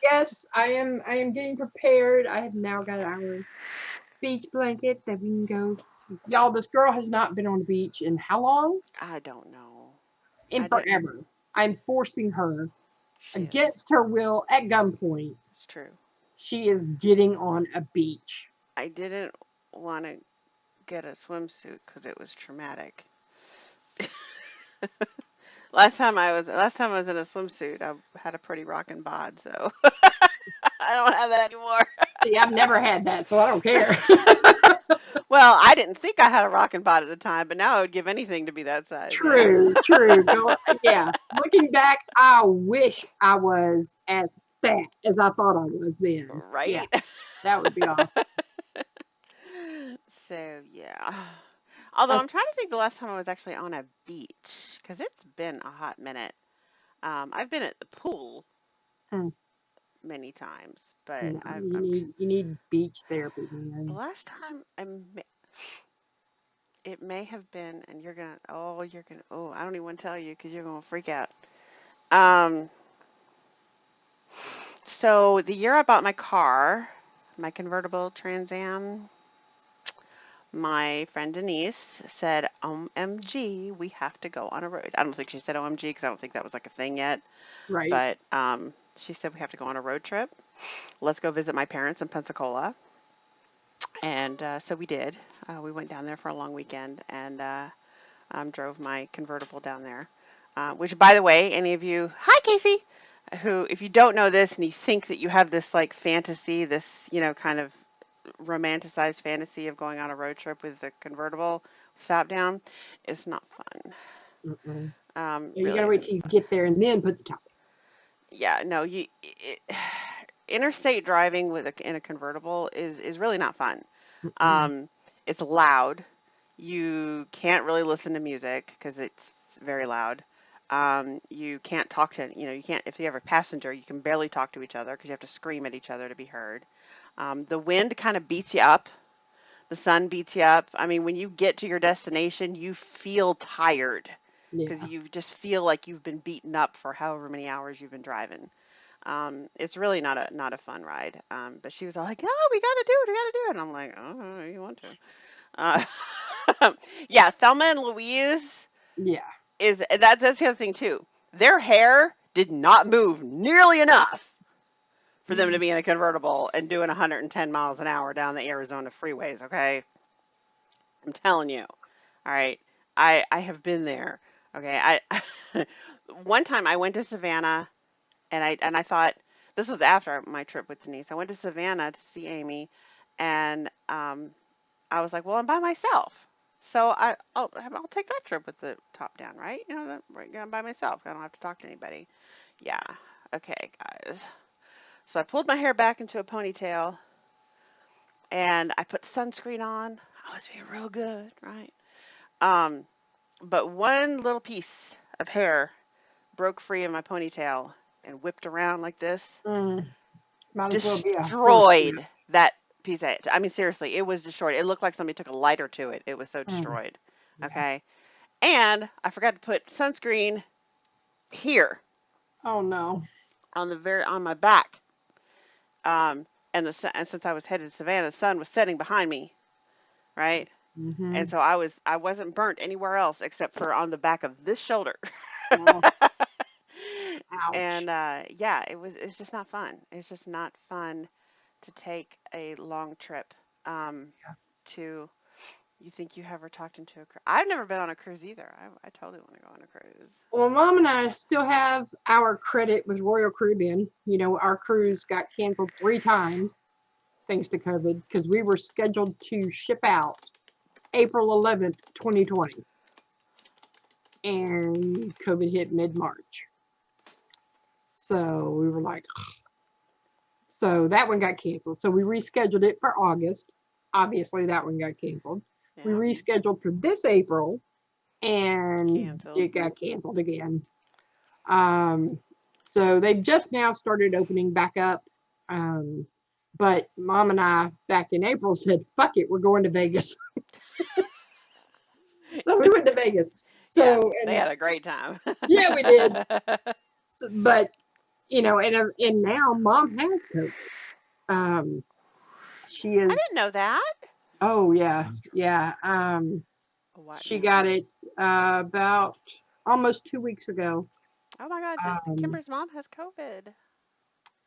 yes, I am. I am getting prepared. I have now got our beach blanket that we can go. Y'all, this girl has not been on the beach in how long? I don't know. In I didn't. forever. I'm forcing her She is. against her will at gunpoint. It's true. She is getting on a beach. I didn't want to get a swimsuit because it was traumatic. Last time I was in a swimsuit, I had a pretty rockin' bod, so I don't have that anymore. See, I've never had that, so I don't care. Well, I didn't think I had a rockin' bod at the time, but now I would give anything to be that size. Yeah. True, true. Go, yeah. Looking back, I wish I was as fat as I thought I was then. Yeah, right? that would be awesome. So yeah. Although Uh, I'm trying to think the last time I was actually on a beach, because it's been a hot minute. I've been at the pool mm, many times, but no, you need beach therapy, the man. last time it may have been, and I don't even want to tell you because you're gonna freak out. Um, so the year I bought my car, my convertible Trans Am, my friend Denise said, OMG, we have to go on a road. I don't think she said OMG because I don't think that was like a thing yet, Right. but she said we have to go on a road trip. Let's go visit my parents in Pensacola. And so we did. We went down there for a long weekend and drove my convertible down there. Which, by the way, any of you, hi Casey, who, if you don't know this and you think that you have this like fantasy, this, kind of romanticized fantasy of going on a road trip with a convertible stop down, it's not fun. Mm-mm. So you Really gotta wait till isn't you fun. get there and then put the top. Yeah, no, interstate driving in a convertible is really not fun. Mm-mm. Um, it's loud. You can't really listen to music because it's very loud. You can't talk to, you can't, if you have a passenger, you can barely talk to each other because you have to scream at each other to be heard. The wind kind of beats you up. The sun beats you up. I mean, when you get to your destination, you feel tired because Yeah. you just feel like you've been beaten up for however many hours you've been driving. It's really not a fun ride. But she was all like, "Oh, we gotta do it, we gotta do it." And I'm like, "Oh, you want to?" Uh, yeah, Thelma and Louise Yeah. that's the other thing too. Their hair did not move nearly enough for them to Mm. be in a convertible and doing 110 miles an hour down the Arizona freeways. Okay, I'm telling you. All right, I have been there. Okay, I one time I went to Savannah and I thought this was after my trip with Denise. I went to Savannah to see Amy, and I was like, well, I'm by myself. So I'll take that trip with the top down, right? Right, I'm by myself. I don't have to talk to anybody. Yeah. Okay, guys. So I pulled my hair back into a ponytail and I put sunscreen on. I was being real good, right? Um, but one little piece of hair broke free in my ponytail and whipped around like this, Mm. Might as well be a horseshoe. destroyed that piece of, I mean, seriously, it was destroyed. It looked like somebody took a lighter to it. It was so Mm. destroyed. Yeah. Okay. And I forgot to put sunscreen here Oh no. on my back. And since I was headed to Savannah, the sun was setting behind me, right? And Mm-hmm. so I wasn't burnt anywhere else except for on the back of this shoulder. Oh, ouch. And yeah, it's just not fun. It's just not fun to take a long trip to. You think you ever talked into a cruise? I've never been on a cruise either. I totally want to go on a cruise. Well, Mom and I still have our credit with Royal Caribbean. You know, our cruise got canceled 3 times thanks to COVID because we were scheduled to ship out April 11th, 2020, and COVID hit mid-March. So we were like, so that one got canceled. So we rescheduled it for August. Obviously, that one got canceled. We Yeah, rescheduled for this April, and canceled. it got canceled again. Um, so they've just now started opening back up. Um, but Mom and I back in April said, "Fuck it, we're going to Vegas." So we went to Vegas. Yeah, So they and had a great time. yeah, we did. I So, but and now Mom has COVID. Um, she is. didn't know that. Oh yeah, yeah. What She got now? it about almost 2 weeks ago. Oh my God, Um, Kimber's mom has COVID.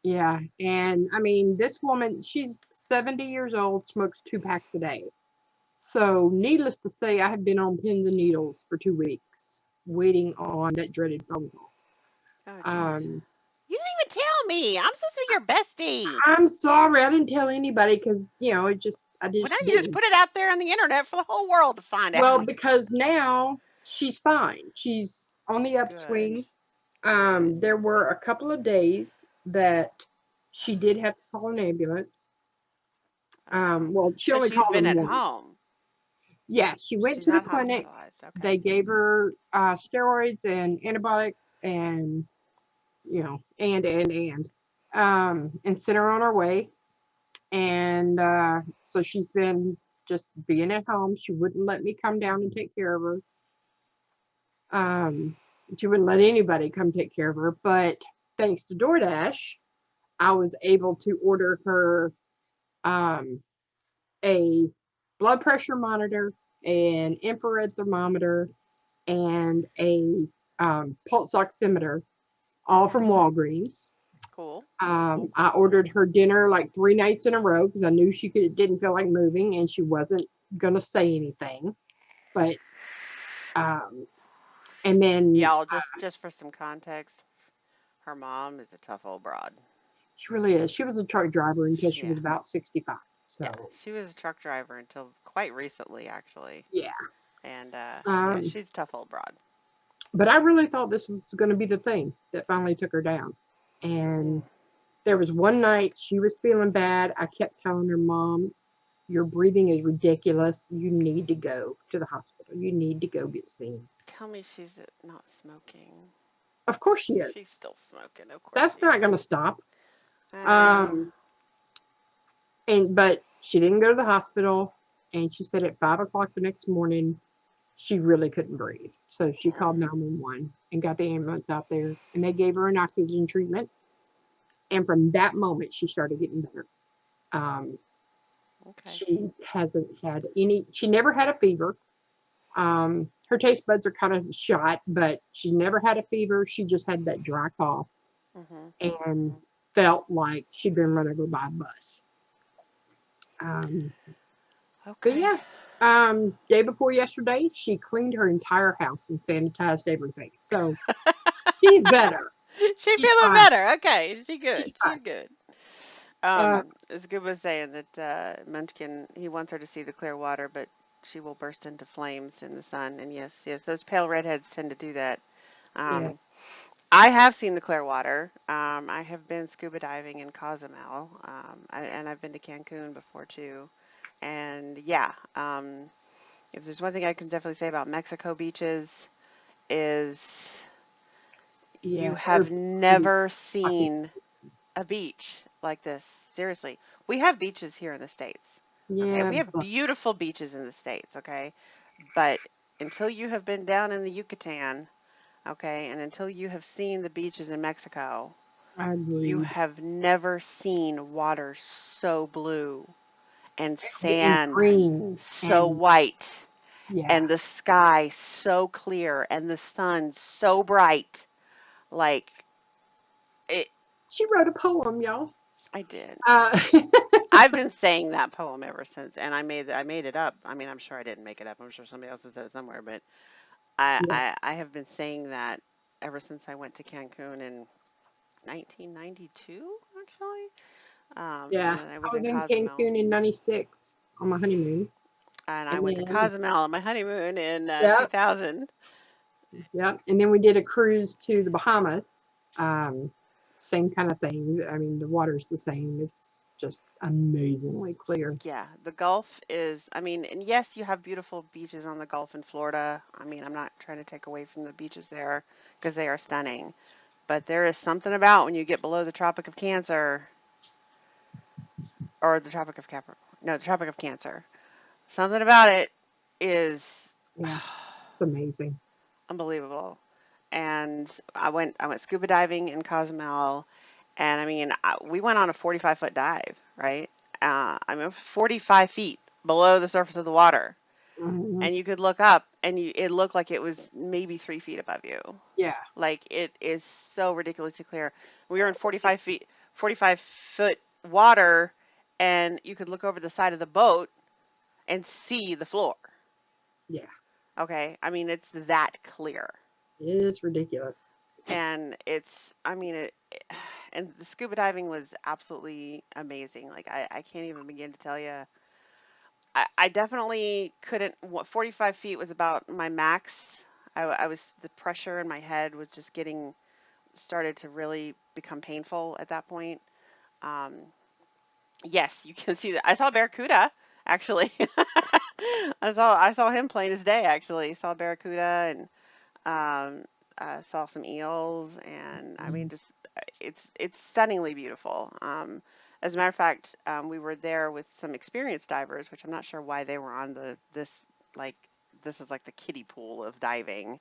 yeah, and I mean, this woman, she's 70 years old, smokes 2 packs a day. So, needless to say, I have been on pins and needles for 2 weeks, waiting on that dreaded phone call. Oh jeez. Um, You didn't even tell me. I'm supposed to be your bestie. I'm sorry, I didn't tell anybody because I Well, now just you just didn't. put it out there on the internet for the whole world to find out. Well, because now she's fine. She's on the Good. upswing. Good. There were a couple of days that she did have to call an ambulance. Well, she So only she's called been them at once. home. Yeah, she went She's to the not clinic. hospitalized. Okay. They gave her steroids and antibiotics and, and sent her on her way. And so she's been just being at home. She wouldn't let me come down and take care of her. Um, she wouldn't let anybody come take care of her. But thanks to DoorDash, I was able to order her um, a blood pressure monitor, an infrared thermometer, and a pulse oximeter, all from Walgreens. Cool. I ordered her dinner like 3 nights in a row because I knew didn't feel like moving and she wasn't gonna say anything. But um, and then Y'all, just for some context, her mom is a tough old broad. she really is. She was a truck driver until she Yeah. was about 65. Yeah. So She was a truck driver until quite recently, actually. yeah. And yeah, Um, she's a tough old broad. but I really thought this was going to be the thing that finally took her down. And Mm. there was one night she was feeling bad. I kept telling her, Mom, your breathing is ridiculous. You need to go to the hospital. You need to go get seen. Tell me she's not smoking. Of course she She's is. still smoking. Of course That's she not going is. to stop. I know. Um, but she didn't go to the hospital. And she said at 5 o'clock the next morning, she really couldn't breathe. So she called Mm. 911 and got the ambulance out there. And they gave her an oxygen treatment. And from that moment, she started getting better. Um, Okay. she hasn't had she never had a fever. Her taste buds are kind of shot, but she never had a fever. She just had that dry cough Mhm. and Mhm. felt like she'd been run over by a bus. Um, but Okay. yeah, day before yesterday, she cleaned her entire house and sanitized everything. So she's better. She She's feeling fine. better. Okay. She She's good. fine. She's good. Uh, Scuba was saying that Munchkin, he wants her to see the clear water, but she will burst into flames in the sun. And yes, yes, those pale redheads tend to do that. yeah, Um, I have seen the clear water. I have been scuba diving in Cozumel, and I've been to Cancun before too. And yeah, if there's one thing I can definitely say about Mexico beaches is you yeah, they're have pretty never fucking seen a beach like this. Seriously. We have beaches here in the States. Okay. yeah, We have but beautiful beaches in the States. Okay. But until you have been down in the Yucatan, okay, and until you have seen the beaches in Mexico, I you agreed. have never seen water so blue and And sand green so and white yeah. and the sky so clear and the sun so bright. Like it, She wrote a poem, y'all. I did. Uh, I've been saying that poem ever since, and I made it up. I mean, I'm sure I didn't make it up. I'm sure somebody else has said it somewhere, but yeah, I have been saying that ever since I went to Cancun in 1992, actually. yeah. And I I was was in in Cozumel, Cancun in '96 on my honeymoon, and I and went to then Cozumel on my honeymoon in yeah, 2000. yeah, and then we did a cruise to the Bahamas. Um, Same kind of thing. I mean, the water's the same. It's just amazingly clear. Yeah, the Gulf is, I mean, and yes, you have beautiful beaches on the Gulf in Florida. I mean, I'm not trying to take away from the beaches there because they are stunning. But there is something about when you get below the Tropic of Cancer or the Tropic of Capricorn. No, the Tropic of Cancer. Something about it is Yeah, it's amazing. unbelievable. And I went scuba diving in Cozumel, and I mean, we went on a 45-foot dive, right? I mean, 45 feet below the surface of the water, Hmm. and you could look up, and it looked like it was maybe 3 feet above you. Yeah, Like it is so ridiculously clear. We were in 45-foot water, and you could look over the side of the boat and see the floor. yeah, Okay, I mean it's that clear, it's ridiculous. and I mean and the scuba diving was absolutely amazing. Like I can't even begin to tell you. I definitely couldn't. What 45 feet was about my max. I was the pressure in my head was just getting started to really become painful at that point. Um, yes, you can see that. I saw Barracuda actually. I saw him plain as day actually. Saw Barracuda and saw some eels, and I mean, just it's stunningly beautiful. As a matter of fact, we were there with some experienced divers, which I'm not sure why they were on like this is like the kiddie pool of diving,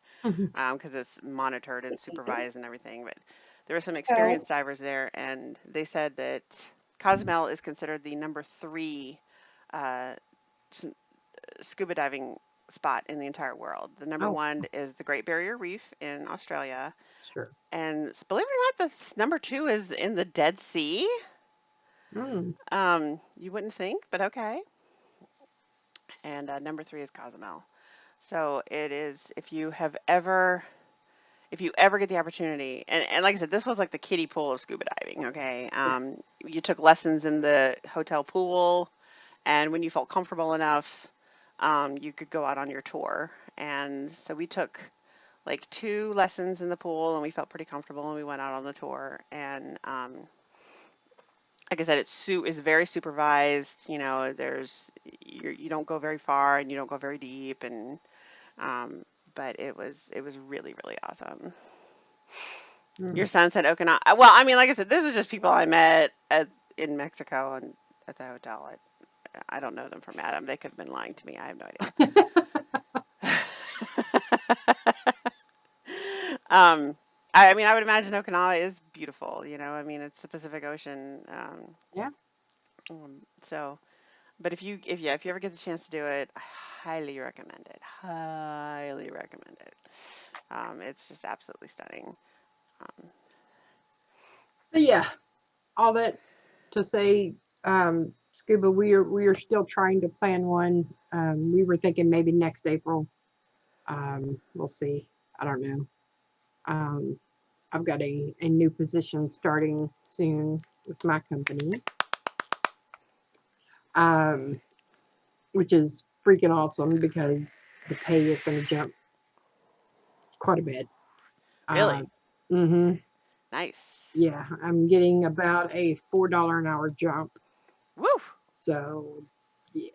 because it's monitored and supervised and everything. But there were some Okay. experienced divers there, and they said that Cozumel is considered the number three uh, scuba diving spot in the entire world. The number Oh, one is the Great Barrier Reef in Australia, sure. and believe it or not, the number two is in the Dead Sea. Mm. You wouldn't think, but okay. And number three is Cozumel. So it is if you ever get the opportunity, and like I said, this was like the kiddie pool of scuba diving. Okay, you took lessons in the hotel pool, and when you felt comfortable enough, you could go out on your tour. And so we took like two lessons in the pool, and we felt pretty comfortable, and we went out on the tour. And like I said, it's very supervised. You know, you don't go very far, and you don't go very deep, and um, but it was really really awesome. Your Mm. son said Okinawa. Well, I mean, like I said, this is just people I met in Mexico and at the hotel. I don't know them from Adam. They could have been lying to me. I have no idea. um, I mean, I would imagine Okinawa is beautiful. You know, I mean, it's the Pacific Ocean. Yeah. So, but if you ever get the chance to do it, I highly recommend it. Highly recommend it. It's just absolutely stunning. Um, But yeah, all that to say, scuba. We are still trying to plan one. We were thinking maybe next April. We'll see. I don't know. Um, I've got a new position starting soon with my company, um, which is freaking awesome because the pay is going to jump quite a bit. Uh, really hmm nice. Yeah, I'm getting about a $4 an hour jump. Woo! So yeah.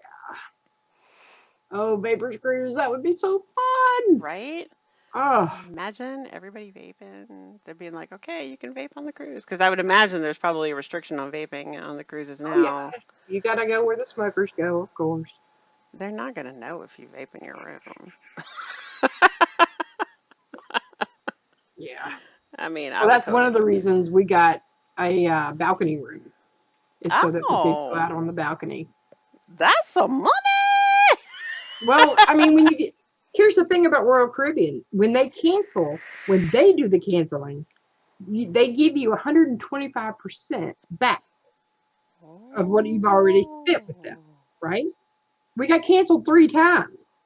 Oh, vapor cruise, that would be so fun. Right? Oh, Imagine everybody vaping. They're being like, okay, you can vape on the cruise. Because I would imagine there's probably a restriction on vaping on the cruises oh yeah. now. You gotta go where the smokers go, of course. They're not going to know if you vape in your room. Yeah. I mean, I Well, would that's one totally. of the reasons we got a balcony room, is so that we could go Oh, out on the balcony. that's some money. Well, I mean, when you get, here's the thing about Royal Caribbean: when they do the canceling, they give you 125% back of what you've already spent with them. Oh. Right? We got canceled 3 times.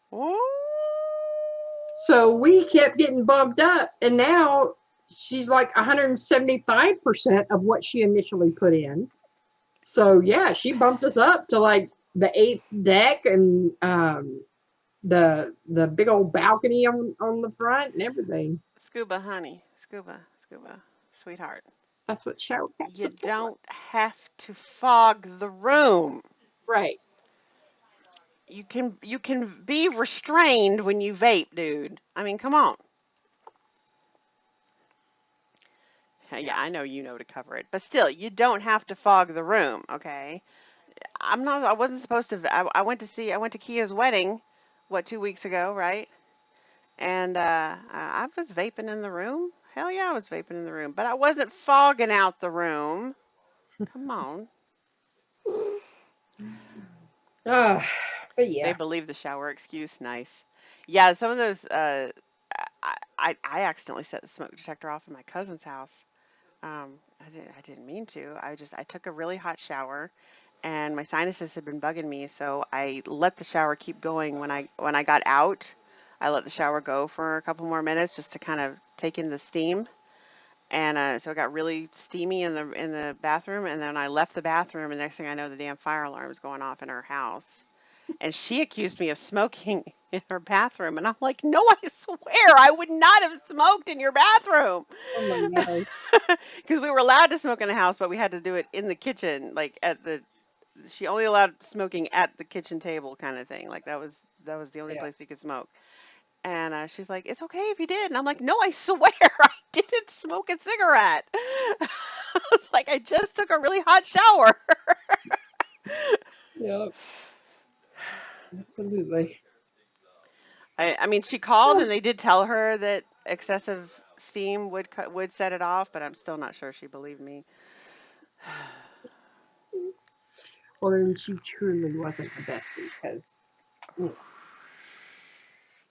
So we kept getting bumped up, and now she's like 175% of what she initially put in. So yeah, she bumped us up to like the eighth deck, and the big old balcony on the front and everything. Scuba, honey. Scuba, scuba. Sweetheart. That's what shower caps You are for. don't have to fog the room. Right. You can be restrained when you vape, dude. I mean, come on. Yeah. Yeah, I know you know to cover it, but still, you don't have to fog the room, okay? I wasn't supposed to. I went to Kia's wedding, what, 2 weeks ago, right? And I was vaping in the room. Hell yeah, I was vaping in the room, but I wasn't fogging out the room. Come on. Ah, but They yeah. believe the shower excuse. Nice. Yeah, some of those. I accidentally set the smoke detector off in my cousin's house. I didn't mean to. I took a really hot shower, and my sinuses had been bugging me, so I let the shower keep going. When I got out, I let the shower go for a couple more minutes just to kind of take in the steam. And so it got really steamy in the bathroom, and then I left the bathroom, and next thing I know, the damn fire alarm was going off in our house. and she accused me of smoking in her bathroom. And I'm like, no, I swear I would not have smoked in your bathroom. Oh my gosh. Because we were allowed to smoke in the house, but we had to do it in the kitchen, like she only allowed smoking at the kitchen table kind of thing. Like that was the only Yeah. place you could smoke. And she's like, it's okay if you did. And I'm like, no, I swear I didn't smoke a cigarette. I was like, I just took a really hot shower. Yep. Absolutely. I mean, she called and they did tell her that excessive steam would set it off, but I'm still not sure she believed me. Well, then she truly wasn't a bestie because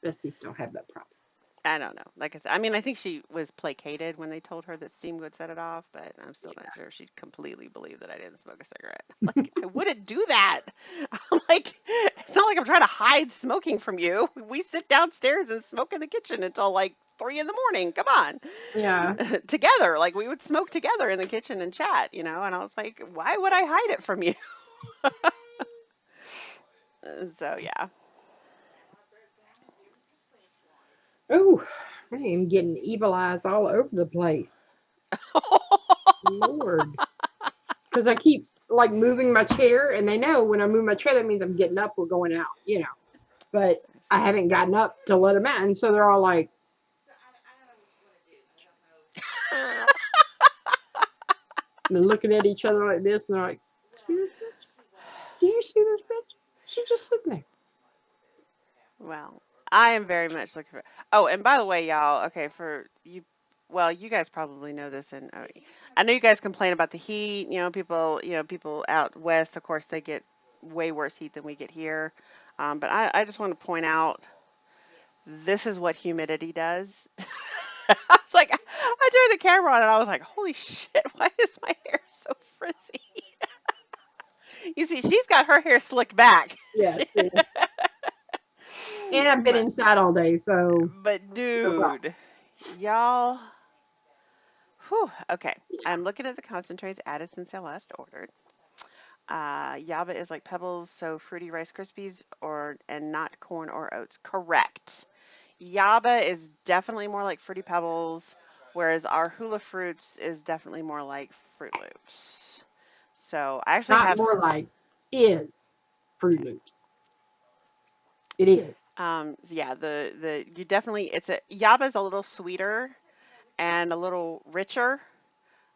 besties don't have that problem. I don't know. Like I said, I mean, I think she was placated when they told her that steam would set it off, but I'm still not sure if she completely believed that I didn't smoke a cigarette. Like, I wouldn't do that. I'm like, it's not like I'm trying to hide smoking from you. We sit downstairs and smoke in the kitchen until like 3 in the morning. Come on. Yeah. Together. Like, we would smoke together in the kitchen and chat, And I was like, why would I hide it from you? So, yeah. Oh, I am getting evil eyes all over the place. Lord. Because I keep like moving my chair, and they know when I move my chair, that means I'm getting up or going out. But I haven't gotten up to let them out. And so they're all like, they're looking at each other like this, and they're like, see this bitch? Do you see this bitch? She's just sitting there. Well, I am very much looking for. Oh, and by the way, y'all, okay, for you, well, you guys probably know this, and I know you guys complain about the heat. People out west, of course, they get way worse heat than we get here. But I just want to point out this is what humidity does. I was like, I turned the camera on and I was like, holy shit, why is my hair so frizzy? You see, she's got her hair slicked back. Yes. Yeah. And I've been My- inside all day, so But no problem. dude, y'all, whew, okay. I'm looking at the concentrates added since I last ordered. Yaba is like Pebbles, so fruity Rice Krispies and not corn or oats. Correct. Yaba is definitely more like Fruity Pebbles, whereas our Hula Fruits is definitely more like Fruit Loops. So I actually Not have, more like is Fruit okay. Loops. It is. Yeah, the you definitely Yaba's a little sweeter and a little richer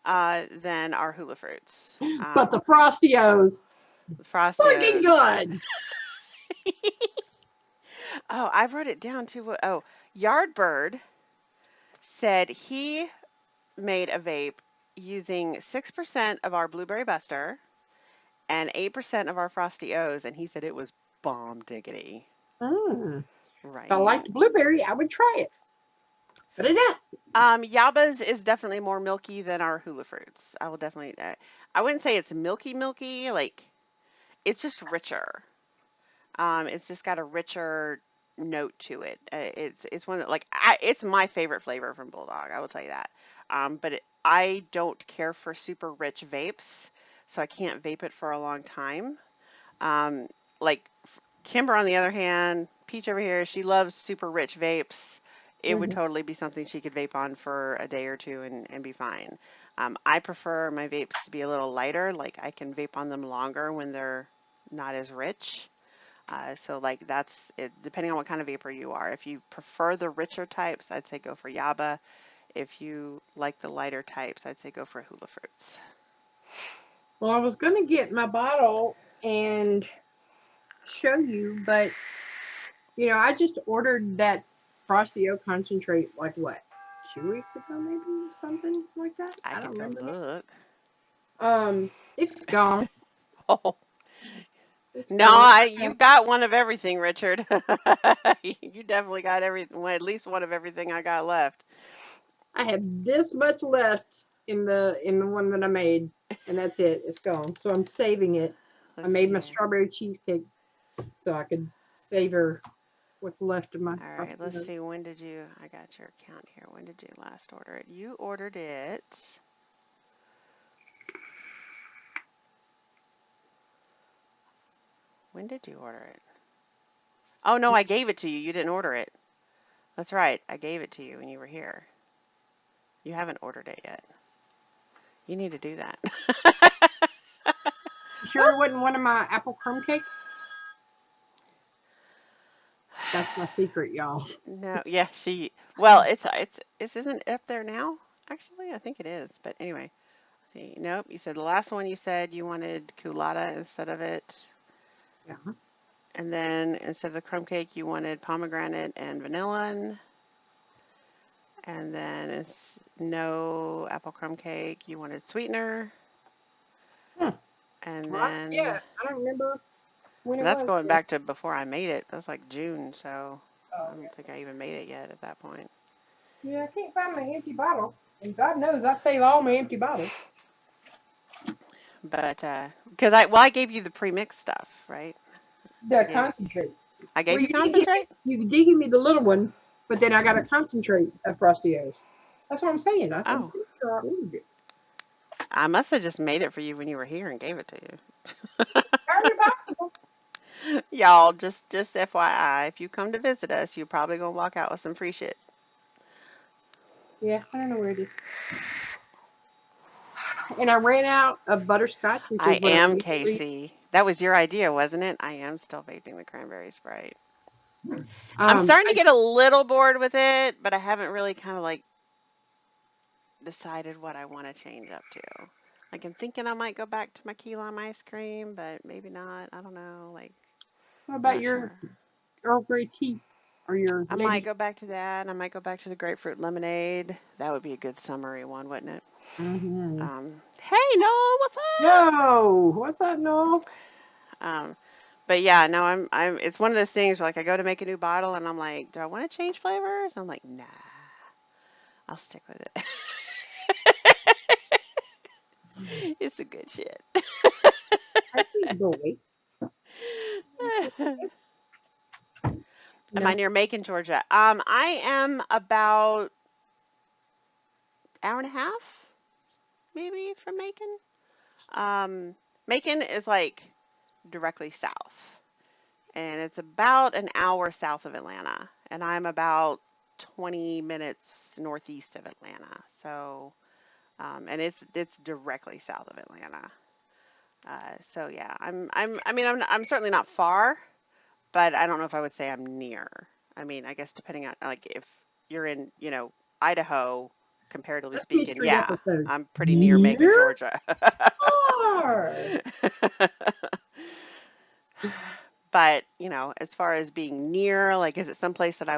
than our Hula Fruits. But the Frostios, fucking Frostios. good. Oh, I wrote it down too. Oh, Yardbird said he made a vape using 6% of our Blueberry Buster and 8% of our Frosty O's, and he said it was bomb diggity. Mm. If I Right. liked blueberry, I would try it. But I don't. Yaba's is definitely more milky than our Hula Fruits. I will definitely. I wouldn't say it's milky, milky. Like it's just richer. It's just got a richer note to it. It's one that it's my favorite flavor from Bulldog. I will tell you that. I don't care for super rich vapes, so I can't vape it for a long time. Um, like Kimber, on the other hand, Peach over here, she loves super rich vapes. It would Mhm. totally be something she could vape on for a day or two and be fine. I prefer my vapes to be a little lighter. Like I can vape on them longer when they're not as rich. So like that's it, depending on what kind of vapor you are. If you prefer the richer types, I'd say go for Yaba. If you like the lighter types, I'd say go for Hula Fruits. Well, I was going to get my bottle and show you, but I just ordered that Frostio concentrate like what, 2 weeks ago, maybe something like that. I I don't could go remember look. now. It's gone. Oh It's no, gone. you got one of everything, Richard. You definitely got well, at least one of everything I got left. I have this much left in the one that I made, and that's it. It's gone. So I'm saving it. I Let's made see my here. strawberry cheesecake so I could savor what's left of my All right, let's Frostio. see. When did you? I got your account here. When did you last order it? You ordered it. When did you order it? Oh no, I gave it to you. You didn't order it. That's right. I gave it to you when you were here. You haven't ordered it yet. You need to do that. You sure it wasn't one of my apple crumb cakes? That's my secret, y'all. No, yeah, well, it's isn't it up there now? Actually, I think it is. But anyway, see, nope. You said the last one you said you wanted culotta instead of it. Yeah. And then instead of the crumb cake, you wanted pomegranate and vanilla. And then it's no apple crumb cake. You wanted sweetener. Hmm. And Well, yeah, then I don't remember when it that's was. going back to before I made it. That was like June, so Oh, I don't think I even made it yet at that point. yeah, I can't find my empty bottle. And God knows I save all my empty bottles. But because I gave you the pre-mixed stuff, right? I The gave concentrate. I Well, gave you concentrate. you did give me the little one, but then I got a concentrate of Frostios. That's what I'm saying. I'm Oh, pretty sure I ordered it. I must have just made it for you when you were here and gave it to Very possible. you. Y'all, just FYI, if you come to visit us, you're probably gonna walk out with some free shit. Yeah, I don't know where it is. And I ran out of butterscotch, which I is what I am usually. Casey. That was your idea, wasn't it? I am still vaping the cranberry Sprite. I'm Um, starting to get a little bored with it, but I haven't really kind of like decided what I want to change up to. Like I'm thinking I might go back to my key lime ice cream, but maybe not. I don't know. Like what I'm about not your sure. Earl Grey tea or your I might lady? go back to that. I might go back to the grapefruit lemonade. That would be a good summery one, wouldn't it? Mm-hmm. Hey, Noel, what's up? No, what's up, Noel? Um, but yeah, no, it's one of those things where like I go to make a new bottle and I'm like, do I want to change flavors? I'm like, nah, I'll stick with it. It's a good shit. I think go away. Am I No. near Macon, Georgia? I am about hour and a half, maybe from Macon. Um, Macon is like directly south, and it's about an hour south of Atlanta, and I'm about 20 minutes northeast of Atlanta. So, and it's directly south of Atlanta. So yeah, I'm certainly not far, but I don't know if I would say I'm near. I mean, I guess depending on like if you're in, Idaho, comparatively That's speaking, mystery yeah, episode. I'm pretty near Macon, Near Georgia. far. But, as far as being near, like, is it someplace that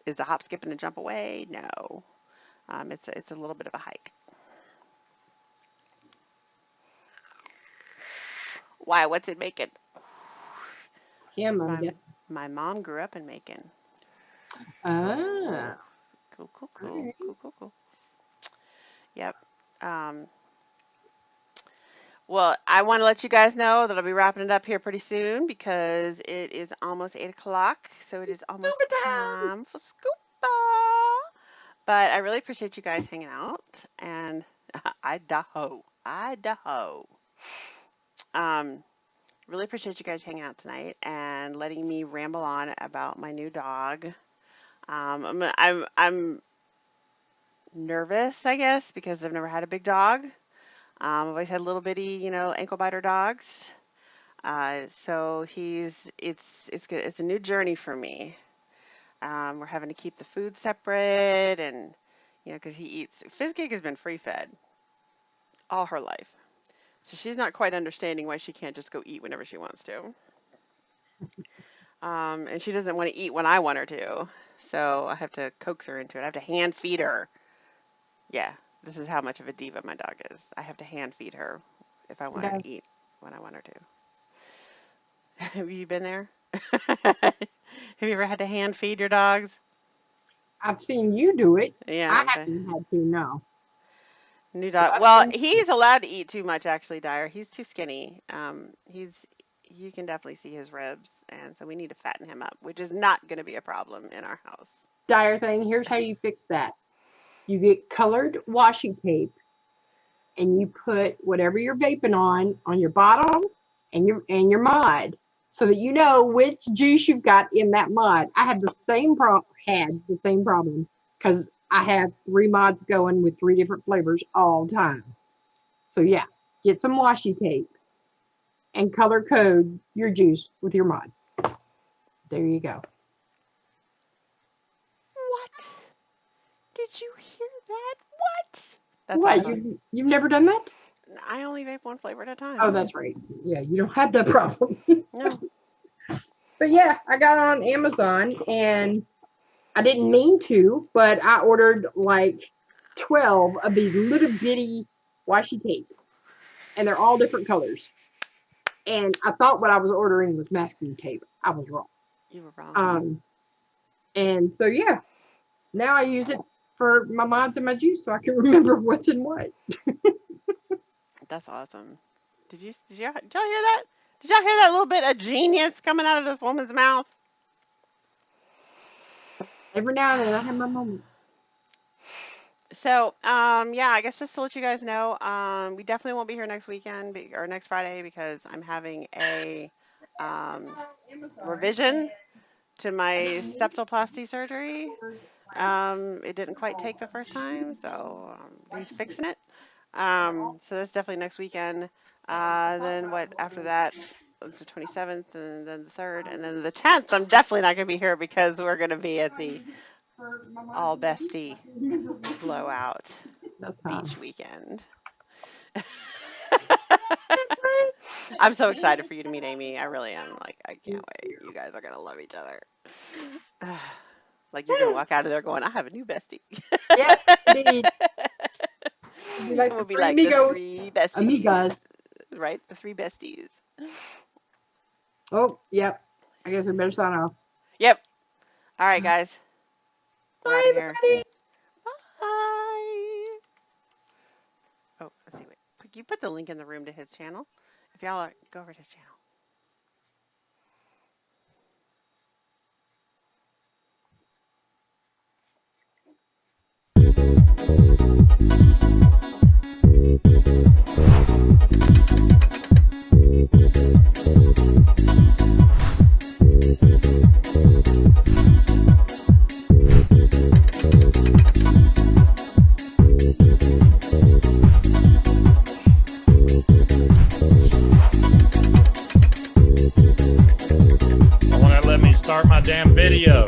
is a hop, skip, and a jump away? No. It's a little bit of a hike. Why? What's in Macon? Him, I'm My guessing. my mom grew up in Macon. Ah, Cool. Cool, cool, all cool, right. cool, cool, cool. Yep. Um, well, I want to let you guys know that I'll be wrapping it up here pretty soon because it is almost 8 o'clock. So it is almost Scuba time. time for scuba. But I really appreciate you guys hanging out and Idaho, Idaho. Um, really appreciate you guys hanging out tonight and letting me ramble on about my new dog. I'm nervous, I guess, because I've never had a big dog. I've always had little bitty, ankle biter dogs. So it's good. It's a new journey for me. We're having to keep the food separate, and because he eats. Fizgig has been free fed all her life, so she's not quite understanding why she can't just go eat whenever she wants to. And she doesn't want to eat when I want her to, so I have to coax her into it. I have to hand feed her. Yeah, this is how much of a diva my dog is. I have to hand feed her if I want her No, to eat when I want her to. Have you been there? Have you ever had to hand feed your dogs? I've seen you do it. I Yeah, but haven't had to, no. new But dog. I've Well, seen he's allowed to eat too much actually, Dyer. He's too skinny. You can definitely see his ribs, and so we need to fatten him up, which is not going to be a problem in our house. dire thing. Here's how you fix that. You get colored washi tape and you put whatever you're vaping on your bottom and your mod. so that you know which juice you've got in that mod. I had the same problem because I have 3 mods going with 3 different flavors all the time. So yeah, get some washi tape and color code your juice with your mod. There you go. What? Did you hear that? What? That's What? awesome. You've never done that? I only vape one flavor at a time. Oh, that's right. Yeah, you don't have that problem. No. But yeah, I got it on Amazon and I didn't mean to, but I ordered like 12 of these little bitty washi tapes. And they're all different colors. And I thought what I was ordering was masking tape. I was wrong. You were wrong. And so yeah, now I use it for my mods and my juice so I can remember what's in what. That's awesome. Did y'all hear that? Did y'all hear that little bit of genius coming out of this woman's mouth? Every now and then I have my moments. So, yeah, I guess just to let you guys know, we definitely won't be here next weekend or next Friday because I'm having a revision to my septoplasty surgery. It didn't quite take the first time, so he's fixing it. So that's definitely next weekend. Then what after that? It's the 27th, and then the 3rd, and then the 10th. I'm definitely not going to be here because we're going to be at the All Bestie Blowout Beach weekend. I'm so excited for you to meet Amy. I really am. Like, I can't wait. You guys are going to love each other. Like, you're going to walk out of there going, I have a new bestie. Yeah, indeed. We'll be like the 3 besties. Amigas. Right? The 3 besties. Oh, yep. I guess we better sign off. Yep. All right, guys. We're out of here. Bye. Bye. Oh, let's see. Wait. You put the link in the room to his channel. If y'all are, go over to his channel. Start my damn video.